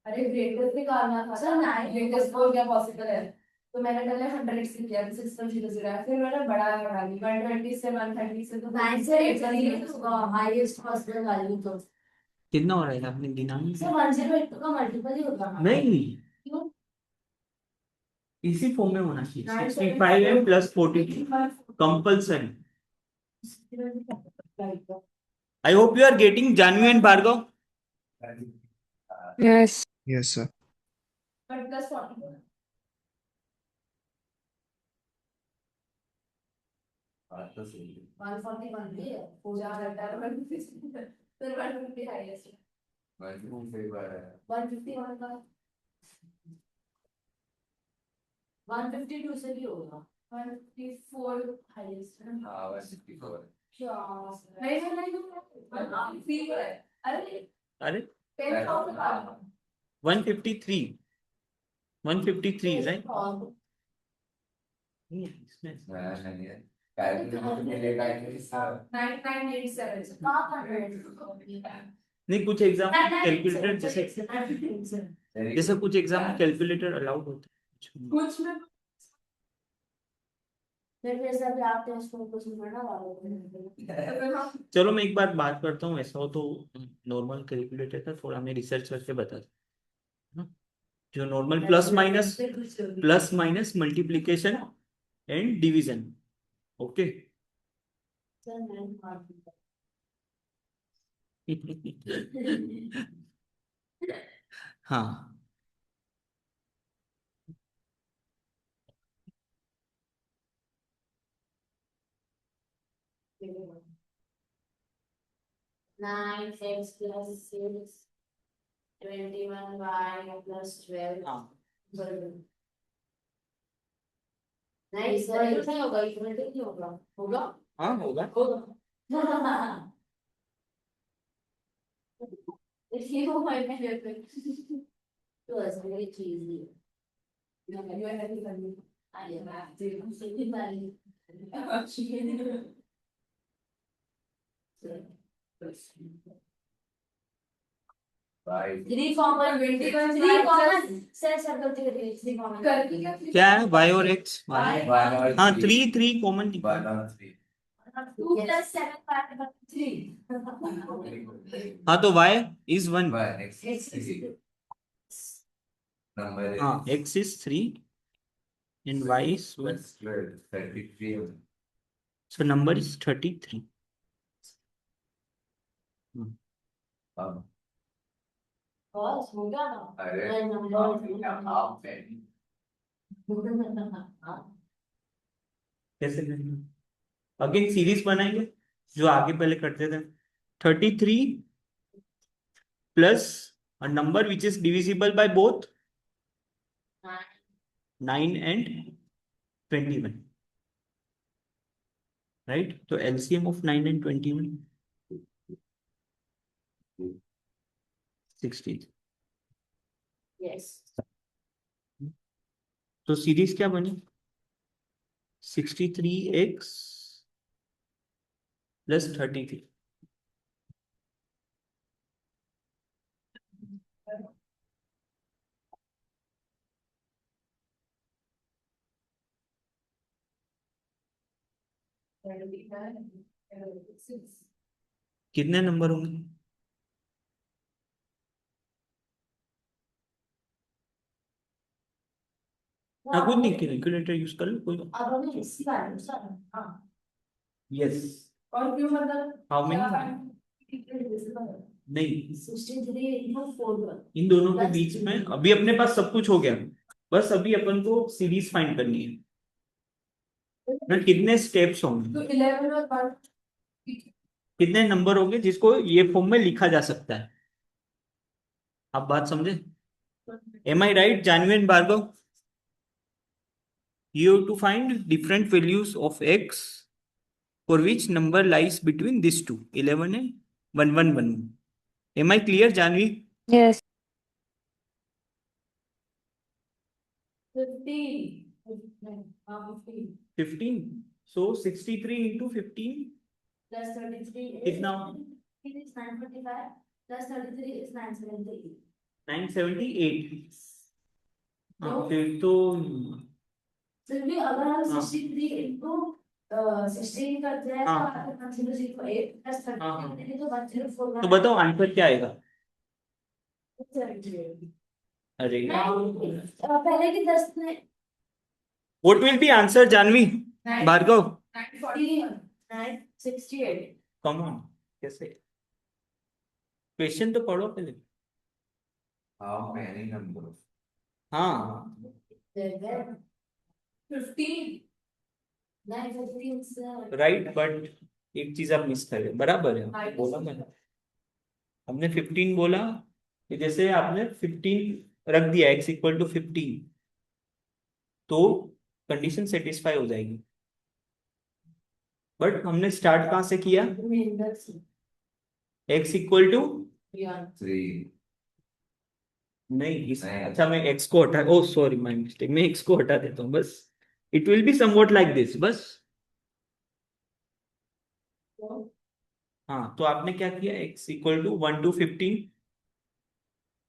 C: अरे ग्रेटेस्ट निकालना था सर नाइन ग्रेटेस्ट फोर क्या पॉसिबल है तो मैंने पहले 100 से किया 6.00 है फिर मैंने बढ़ा दी 120 से 130 से तो 9 से 8 होगा हाईएस्ट पॉसिबल वैल्यू तो
B: कितना हो रहा है आपने गिना नहीं?
C: सर 108 का मल्टीपल ही होगा ना
B: नहीं
C: क्यों
B: इसी फॉर्म में होना चाहिए, 65m plus 42 compulsory. I hope you are getting Janvi and Bhargav.
D: Yes.
E: Yes, sir.
C: but plus 40
A: बात तो सही है।
C: 141 भी है पूजा करता है 150 फिर 150 हाईएस्ट
A: मजबूत से बड़ा है।
C: 151 का 152 से भी होगा 154 हाईएस्ट है ना?
A: हाँ 164
C: क्या नहीं अरे
B: अरे
C: 10,000
B: 153 153 राइट इसमें
A: नहीं है कैलकुलेटर मिलेगा इसमें
C: 9987
B: नहीं, कुछ एग्जाम कैलकुलेटर जैसे कुछ एग्जाम कैलकुलेटर अलाउड होता है।
C: कुछ में फिर जैसा भी आप टेस्ट को कुछ पढ़ना वाले
B: चलो मैं एक बार बात करता हूँ, ऐसा हो तो नॉर्मल कैलकुलेटर का थोड़ा मैं रिसर्च करके बता दूँ। जो normal plus minus multiplication and division. Okay हाँ
C: 9x plus 6 21y plus 12
B: हाँ
C: नहीं सर ये नहीं होगा इक्वल नहीं होगा होगा
B: हाँ होगा।
C: होगा ये हो भाई मैं तो ऐसा कोई चीज नहीं है ये है कि करनी आइए मैं तेरे से भी मारी
A: भाई
C: 3 कॉमन 21 3 कॉमन सर सर्कल के 3 कॉमन करके
B: क्या है y और x?
C: Y
B: हाँ 3 कॉमन
A: 1 और 3
C: 2 plus 7 5 3
B: हाँ तो y is 1
A: 1 x 3 number
B: हाँ x is 3 and y is 1
A: plus 12 33
B: so number is 33।
A: अब
C: बस हो गया ना
A: अरे आप में
B: कैसे करेंगे? अगेन सीरीज बनाएंगे जो आगे पहले करते थे। 33 plus a number which is divisible by both 9 and 21 right? तो LCM of 9 and 21 60।
C: यस
B: तो सीरीज क्या बनी? 63x plus 33। कितने नंबर होंगे? हाँ कुछ नहीं, कैलकुलेटर यूज कर लो कोई।
C: अब हमें इसी बारे में सर हां
B: यस
C: और क्यों मतलब
B: हाउ मेनी? नहीं
C: 63 into 4
B: इन दोनों के बीच में अभी अपने पास सब कुछ हो गया, बस अभी अपन को सीरीज फाइंड करनी है ना। कितने स्टेप्स होंगे,
C: तो 11 और 1
B: कितने नंबर होंगे जिसको ये फॉर्म में लिखा जा सकता है? आप बात समझे? Am I right Janvi and Bhargav? You have to find different values of x for which number lies between these two 11 and 1111. Am I clear, Janvi?
D: Yes.
C: 15 15
B: 15. So 63 into 15
C: plus 33 is
B: कितना?
C: it is 945 plus 33 is 978
B: 978। हाँ फिर तो
C: फिर भी अगर हम
B: हाँ।
C: 63 into 16 करते हैं तो
B: हाँ।
C: आपको 108 plus
B: हाँ, हाँ।
C: 33 तो 104
B: तो बताओ आंसर क्या आएगा? अरे
C: पहले की 10 में
B: what will be answer, Janvi? Bhargav?
C: 968
B: Come on, कैसे? क्वेश्चन तो पढ़ो पहले।
A: how many numbers
B: हाँ
C: 15 915 sir
B: राइट, बट एक चीज आप मिस कर रहे हो। बराबर है, बोला मैंने, हमने 15 बोला कि जैसे आपने 15 रख दिया x इक्वल टू 15, तो कंडीशन सेटिस्फाई हो जाएगी। बट हमने स्टार्ट कहां से किया? x इक्वल टू
A: 3
B: नहीं
A: नहीं।
B: अच्छा मैं x को हटा, ओ सॉरी माय मिस्टेक, मैं x को हटा देता हूँ बस। It will be somewhat like this बस। हाँ तो आपने क्या किया, x equal to 1 to 15,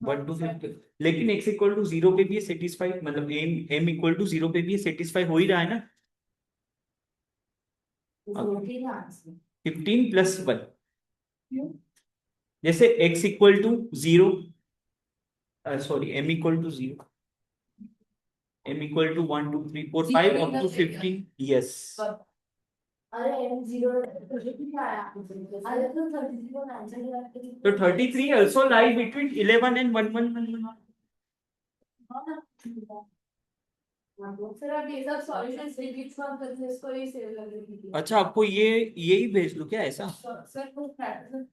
B: 1 to 15, लेकिन x इक्वल टू 0 पे भी सेटिस्फाई, मतलब m इक्वल टू 0 पे भी सेटिस्फाई हो ही रहा है ना। 15 प्लस 1, जैसे x equal to 0, sorry m equal to 0, m equal to 1 2 3 4 5 up to 15, yes.
C: अरे M0 अरे तो 33 को आंसर
B: तो 33 also lie between 11 and 1 1 1 1।
C: Sir आप ये सब सॉल्यूशंस लिख करके इसको ही सेव कर लीजिए।
B: अच्छा आपको ये यही भेज दूं क्या ऐसा?
C: सर को प्रैक्टिस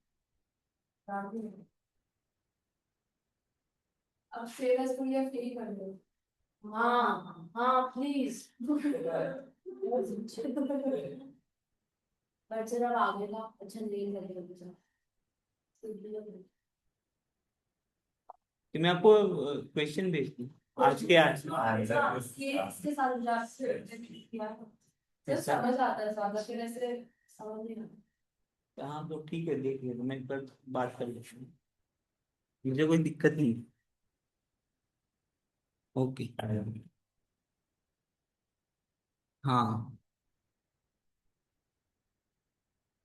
C: अब सेव एज को ये फ्री कर दो। हाँ हाँ प्लीज बच्चे जब आगे का अच्छा नहीं लगेगा बच्चा
B: कि मैं आपको क्वेश्चन भेज दूं आज के आज।
C: ये इसके साथ किया सर समझ आता है ज्यादा फिर ऐसे समझ नहीं आता।
B: हाँ तो ठीक है, देख लेते, मैं एक बार बात कर लेता हूँ, मुझे कोई दिक्कत नहीं। ओके हाँ,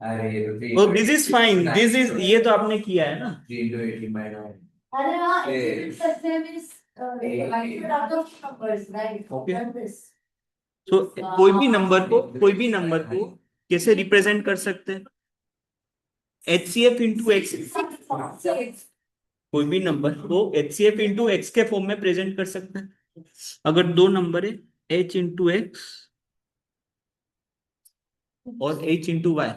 A: अरे
B: oh this is fine, this is, ये तो आपने किया है ना।
A: 3 to 18 minus
C: अरे हाँ
A: ए,
C: इस सकते हैं miss out of numbers right
B: Okay.
C: like this
B: तो कोई भी नंबर को कैसे रिप्रेजेंट कर सकते हैं? HCF इंटू एक्स, कोई भी नंबर को HCF इंटू एक्स के फॉर्म में प्रेजेंट कर सकते हैं। अगर दो नंबर है h इंटू एक्स और h into y,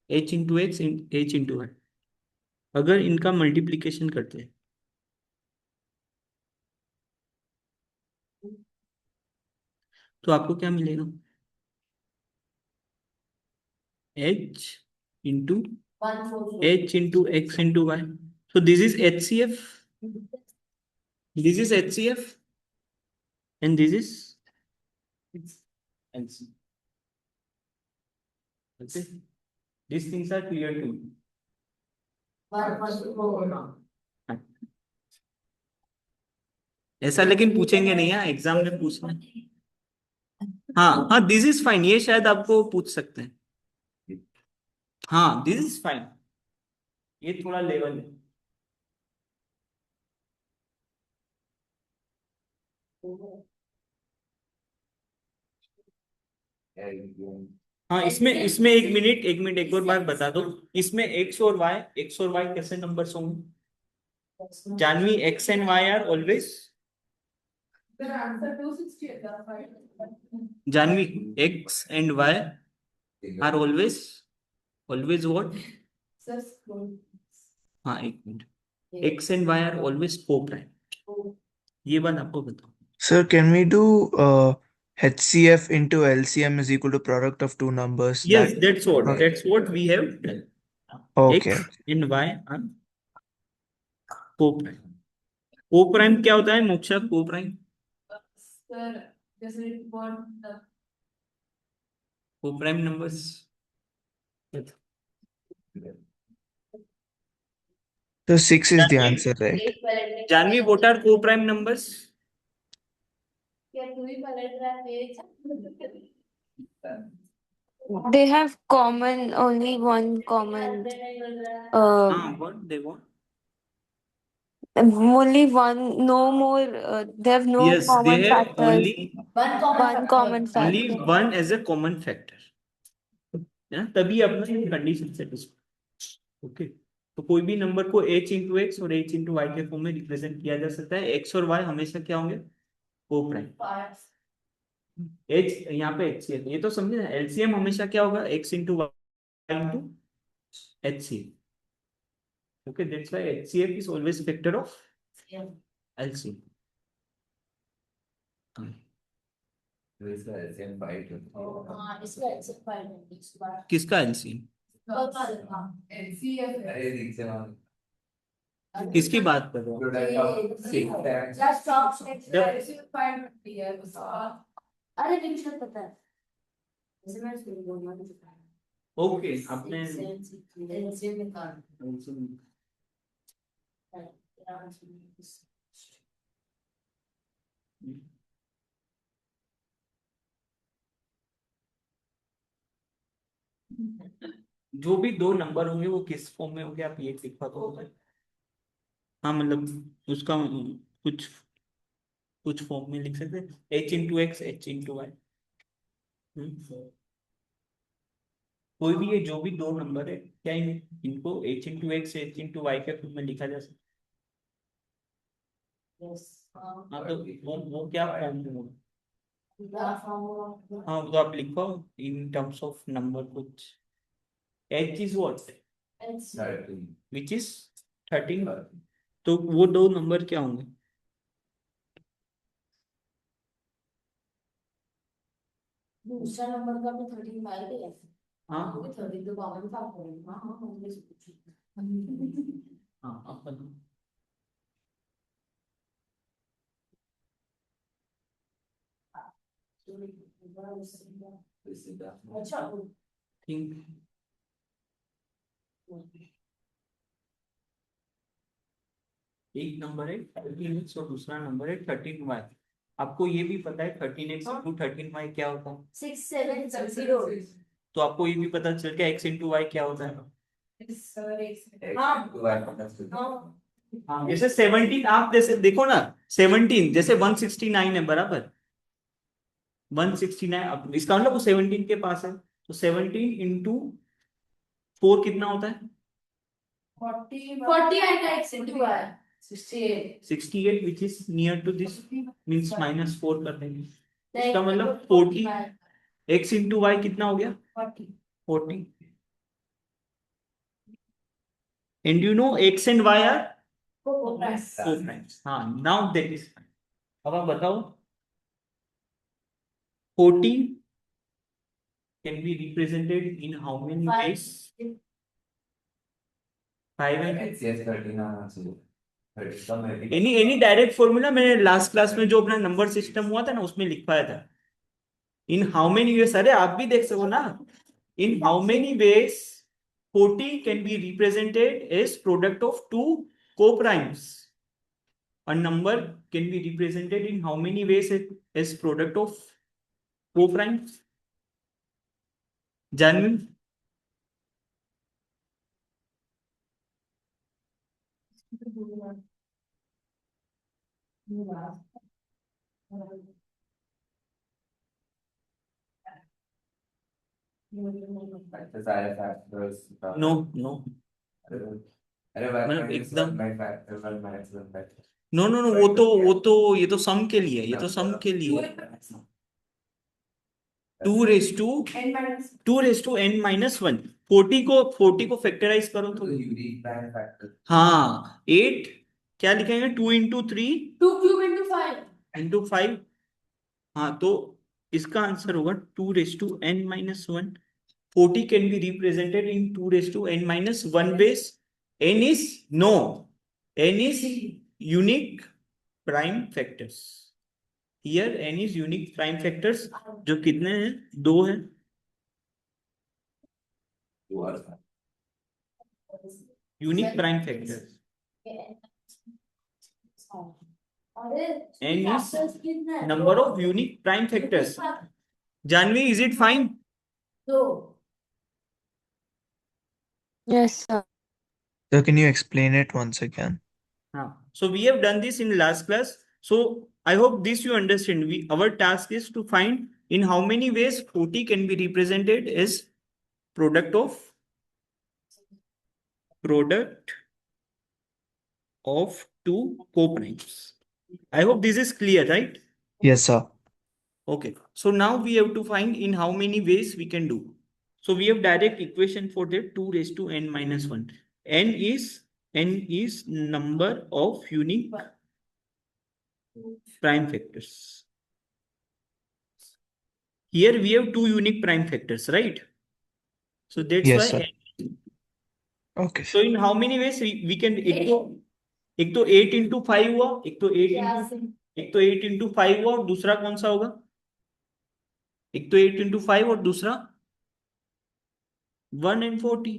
B: h into x h into y, अगर इनका मल्टीप्लीकेशन करते हैं तो आपको क्या मिलेगा? h into h into x into y, so this is HCF, this is HCF and this is LCF. Okay, these things are clear to you. ऐसा लेकिन पूछेंगे नहीं, हाँ एग्जाम में पूछना। हाँ हाँ दिस इज फाइन, ये शायद आपको पूछ सकते हैं। हाँ दिस इज फाइन, ये थोड़ा लेवल है। हाँ इसमें इसमें एक मिनट एक और बात बता दो, इसमें एक्स और वाई कैसे नंबर्स होंगे? Janvi x and y are always, Janvi x and y are always, always what? हाँ एक minute, x and y are always co-prime, ये बात आपको बताओ।
E: Sir, can we do HCF into LCM is equal to product of two numbers?
B: Yes,
E: That
B: that's what we have done.
E: okay.
B: X and Y are co-prime. Co-prime क्या होता है moksha? Co-prime,
C: sir जैसे
B: co-prime numbers,
E: So 6 is the answer, right?
B: Janvi, what are co-prime numbers?
C: क्या तू ही पलट रहा है मेरे
D: They have common, only one common,
B: What they want?
D: only one, no more, they have no
B: Yes,
D: common
B: they have
D: factors,
B: only
D: one common
B: only
D: factor.
B: one as a common factor. है ना, तभी अपना ये condition satisfy. Okay, तो कोई भी number को h into x और h इंटू वाई के फॉर्म में रिप्रेजेंट किया जा सकता है। x और y हमेशा क्या होंगे? को प्राइम। h यहाँ पे HCF, ये तो समझे ना, LCM हमेशा क्या होगा? x into y into HCF। Okay, that's why HCF is always factor of LCM।
A: तो इसका LCM 520
C: हाँ इसका LCM 520 इसके बाद
B: किसका एलसीएम?
C: LCM
A: अरे दीजिए मैम
B: किसकी बात कर रहे हो?
A: Product of 6 times
C: Just stop
B: जब
C: LCM 520 है बस अरे रिविजन पता है जैसे मैं इसको बोलना नहीं
B: ओके आपने
C: LCM निकाल
B: जो भी दो नंबर होंगे वो किस फॉर्म में होंगे आप ये लिखवा दो। हाँ मतलब उसका कुछ फॉर्म में लिख सकते हैं h×x h×y। कोई भी ये जो भी दो नंबर है क्या इनको h×x h×y के फॉर्म में लिखा जा सकता
C: Yes.
B: है? हाँ तो वो क्या फॉर्म में होगा?
C: हाँ
B: हाँ तो आप लिखो इन टर्म्स ऑफ नंबर कुछ h is what
A: 30
B: which is 13 तो वो दो नंबर क्या होंगे?
C: दूसरा नंबर का भी 13 मार दिया
B: हाँ
C: भी 13 तो कॉमन था हाँ हाँ हमने से पूछा
B: हाँ अपन
C: अच्छा
B: थिंक एक नंबर है 13x और दूसरा नंबर है 13y। आपको ये भी पता है 13x इंटू 13y क्या होता है?
C: 6760
B: तो आपको ये भी पता चल गया x इंटू वाई क्या होता है? हाँ जैसे 17 आप जैसे देखो ना 17 जैसे 169 है बराबर 169 अब इसका मतलब वो 17 के पास है तो 17 इंटू 4 कितना होता है?
C: 40 आएगा x into y 68
B: 68 which is near to this means -4 कर देंगे
C: नहीं,
B: इसका मतलब 40 x इंटू वाई कितना हो गया 40 and you know x and y are co-primes हाँ now that is fine अब आप बताओ 40 can be represented in how many ways 5 and
A: LCS 13 आना चाहिए 30 का मैं भी
B: एनी डायरेक्ट फॉर्मूला मैंने लास्ट क्लास में जो अपना नंबर सिस्टम हुआ था ना उसमें लिखवाया था इन हाउ मेनी वेज अरे आप भी देख सको ना in how many ways 40 can be represented as product of two co-primes a number can be represented in how many ways as product of co-primes Janvi
A: सारे फैक्टर्स
B: नो नो
A: अरे
B: मतलब एकदम
A: by factor 1 minus 1 factor
B: no no no वो तो ये तो सम के लिए ये तो सम के लिए 2 रेस टू n-1 40 को फैक्टराइज करो तो
A: यूनिक प्राइम फैक्टर
B: हाँ 8 क्या लिखेंगे 2 इंटू 3
C: 2 cube into 5
B: इंटू 5 हाँ तो इसका आंसर होगा 2 raise to n-1 40 can be represented in 2 raise to n-1 ways n is no n is unique prime factors here n is unique prime factors जो कितने हैं 2 हैं unique prime factors n is number of unique prime factors Janvi is it fine
C: तो
D: Yes, sir.
E: So can you explain it once again?
B: So we have done this in last class. So I hope this you understand. Our task is to find in how many ways 40 can be represented as product of two co-primes. I hope this is clear, right?
E: Yes, sir.
B: Okay. So now we have to find in how many ways we can do. So we have direct equation for that 2 raised to n-1. n is number of unique prime factors. Here we have two unique prime factors, right? So that's
E: Yes,
B: why.
E: sir. Okay,
B: So in how many ways we can, एक तो 8 into 5 हुआ, एक तो 8 into 5 हुआ, और दूसरा कौन सा होगा? एक तो 8 into 5 और दूसरा 1 and 40.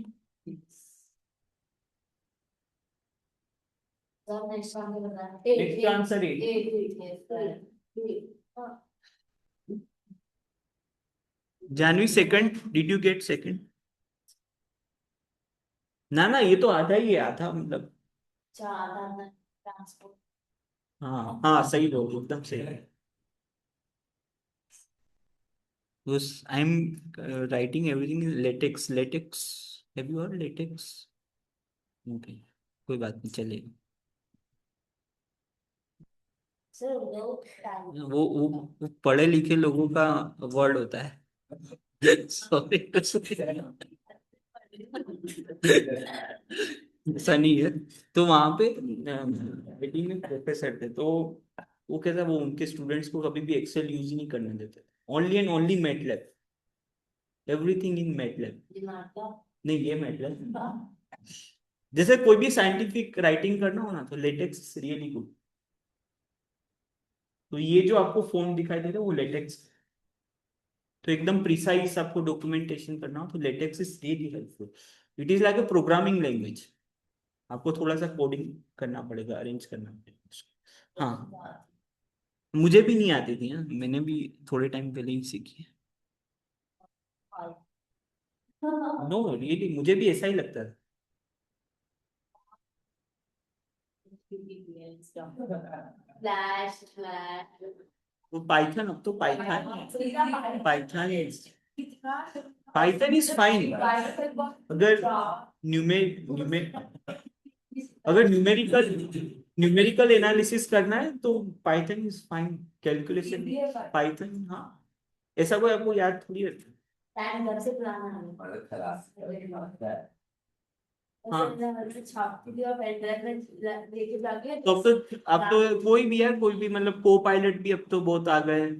C: Next
B: Next answer 8. Janvi, second. Did you get second? ना ये तो आधा ही है, आधा मतलब.
C: ट्रांसपोर्ट
B: हाँ हाँ, सही बोल, एकदम सही है. Because I'm writing everything in latex. Latex. Have you heard latex? Okay. कोई बात नहीं, चलेगा.
C: सर वो
B: वो पढ़े लिखे लोगों का वर्ड होता है. Sorry. ऐसा नहीं है. तो वहां पे मीटिंग में प्रोफेसर थे, तो वो कहता वो उनके स्टूडेंट्स को कभी भी एक्सेल यूज ही नहीं करने देते. Only and only MATLAB. Everything in MATLAB. नहीं, ये मैटलैब. जैसे कोई भी साइंटिफिक राइटिंग करना हो ना, तो लेटेक्स रियली गुड. तो ये जो आपको फोन दिखाई दे रहा है वो लेटेक्स. तो एकदम प्रिसाइज आपको डॉक्यूमेंटेशन करना हो तो latex is really helpful. It is like a programming language. आपको थोड़ा सा कोडिंग करना पड़ेगा, अरेंज करना पड़ेगा उसको. हाँ, मुझे भी नहीं आती थी. हाँ, मैंने भी थोड़े टाइम पहले ही सीखी है. नो रियली, मुझे भी ऐसा ही लगता था.
C: फ्लैश
B: वो पाइथन, अब तो पाइथन पाइथन इज फाइन. अगर अगर न्यूमेरिकल एनालिसिस करना है तो Python is fine. Calculation Python. हाँ, ऐसा कोई आपको याद थोड़ी रहता है.
C: टाइम घर से पुराना है
A: मतलब खराब.
B: हाँ.
C: छापती थी और पेन ड्राइव में लेके जाके
B: तो अब तो आप तो कोई भी है, कोई भी मतलब को पायलट भी अब तो बहुत आ गए हैं.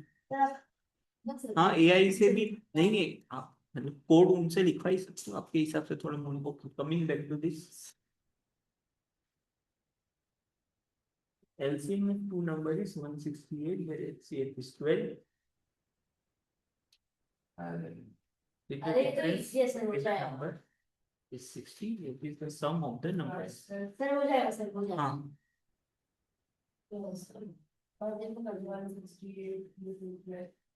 B: हाँ, एआई से भी नहीं है. आप मतलब कोड उनसे लिखवा ही सकते हो आपके हिसाब से. थोड़ा मोड़ को coming back to this. LCM में two number is 168, where HCF is 12.
C: अरे तो इसी से हो जाएगा.
B: Number is 60. It is the sum of the numbers.
C: Sir हो जाएगा, सर हो जाएगा.
B: हाँ.
C: और देखो कर 168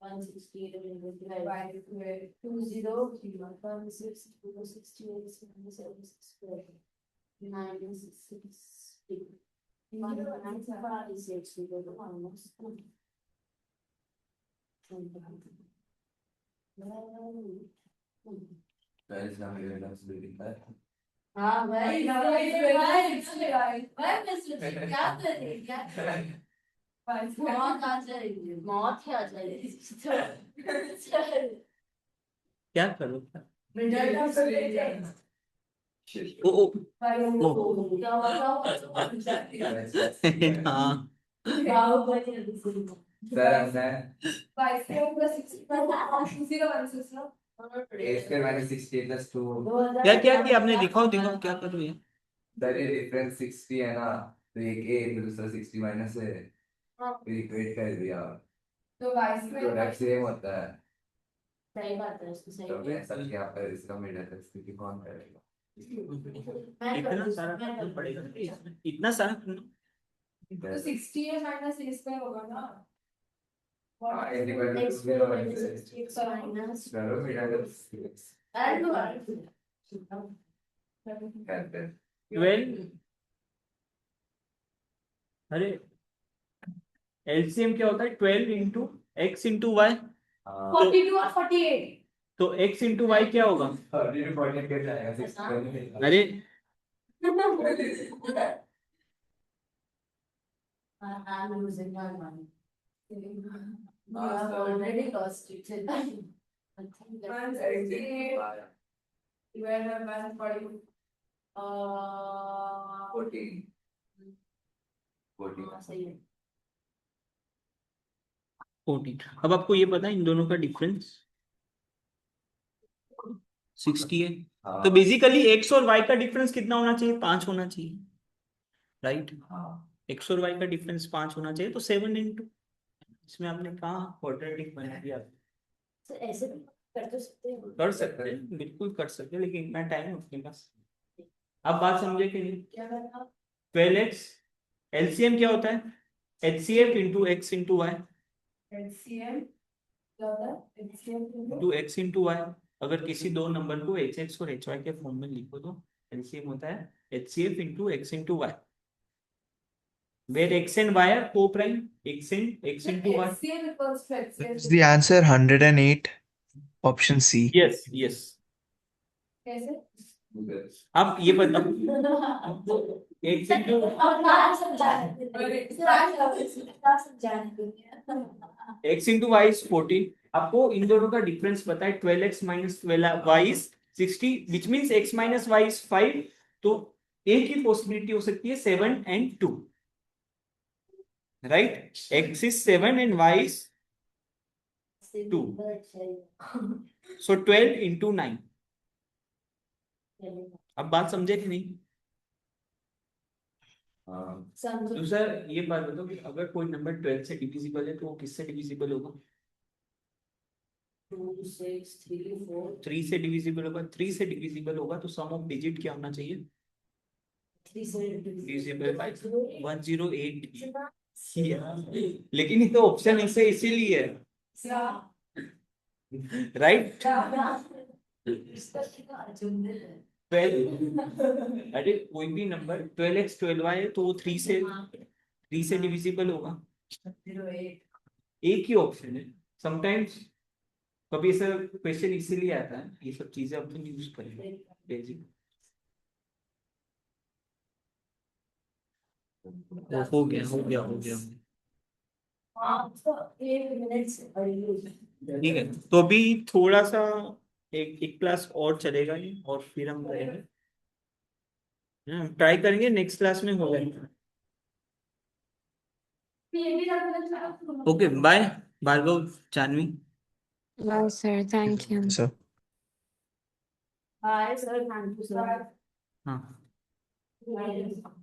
C: 168 divided by 20 16 268 1960
A: Guys, now you're not sleeping, right?
C: हाँ भाई भाई क्या कर रही है, क्या मौत आ जाएगी, मौत ही आ जाएगी.
B: क्या करो क्या?
A: Shit.
B: ओ
C: क्या
B: हाँ.
A: Sir, हमने a square minus 60 plus 2.
B: क्या क्या किया आपने? दिखाओ दिखाओ क्या कर रही है.
A: सर ये डिफरेंस 60 है ना, तो एक a तो दूसरा 60 माइनस है, फिर इक्वेट कर दिया
C: तो
A: प्रोडक्ट सेम होता है.
C: सही बात है, उसकी सही
A: तो
C: बात
A: फिर सब यहाँ पर इसका मिडल है, स्थिति कौन करेगा?
B: इतना सारा करना पड़ेगा इसमें? इतना सारा करना?
C: तो 60 है माइनस a स्क्वायर होगा ना.
A: हाँ, ये divide
C: X
A: to zero
C: square
A: minus
C: minus 6 minus
A: करो मिडल करते हैं.
B: 12. अरे एलसीएम क्या होता है? 12 इंटू x इंटू वाई.
A: हाँ
C: 42 और 48.
B: तो x इंटू वाई क्या होगा?
A: 30 to 40 के जाएगा 6.
B: अरे
C: I'm losing my money. You have already lost it. I think that's divided by 140.
A: 14. 14.
C: सही है.
B: 14. अब आपको ये पता है इन दोनों का डिफरेंस? 60 है।
A: हाँ,
B: तो बेसिकली x और y का डिफरेंस कितना होना चाहिए? 5 होना चाहिए, राइट? x और y का डिफरेंस 5 होना चाहिए, तो 7 इंटू, इसमें आपने कहा क्वाड्रेटिक बना दिया।
C: तो ऐसे भी कर तो सकते हैं।
B: कर सकते हैं, बिल्कुल कर सकते हैं, लेकिन इतना टाइम है अपने पास। अब बात समझे कि नहीं?
C: क्या करना?
B: 12x एलसीएम क्या होता है? HCF into x into y
C: LCM क्या होता है? LCM
B: into x into y. अगर किसी दो नंबर को hx और hy के फॉर्म में लिखो तो एलसीएम होता है HCF into x into y, where x and y are co-prime, x into y.
C: LCM equals to LCM.
E: Is the answer 108? Option C.
B: Yes, yes.
C: कैसे?
A: Google.
B: अब ये बताओ x into
C: अब ना समझाने
B: x into y is 14. आपको इन दोनों का डिफरेंस पता है, 12x minus 12y is 60, which means x minus y is 5. तो एक ही पॉसिबिलिटी हो सकती है 7 and 2, right? x is 7 and y is 2. So 12 into 9. अब बात समझे कि नहीं?
A: हाँ,
C: समझो।
B: तो सर ये बात बताओ कि अगर कोई नंबर 12 से डिविजिबल है तो वो किससे डिविजिबल होगा?
C: 2 6 3 4
B: 3 से डिविजिबल होगा। 3 से डिविजिबल होगा तो सम ऑफ डिजिट क्या होना चाहिए?
C: 3 से
B: डिविजिबल बाय 108। लेकिन ये तो ऑप्शन ऐसे इसीलिए है, राइट? 12, अरे कोई भी नंबर 12x 12y है तो वो 3 से डिविजिबल होगा। एक ही ऑप्शन है। समटाइम्स कभी ऐसा क्वेश्चन इसीलिए आता है, ये सब चीजें अपन यूज करेंगे बेसिक। हो गया। ठीक है, तो अभी थोड़ा सा एक क्लास और चलेगा ये, और फिर हम करेंगे, ट्राई करेंगे नेक्स्ट क्लास में हो जाएगा। Okay, bye Bhargav, Janvi.
D: Well, sir, thank you.
E: So.
C: Hi, sir. Thank you, sir.
B: हाँ।
C: Bye.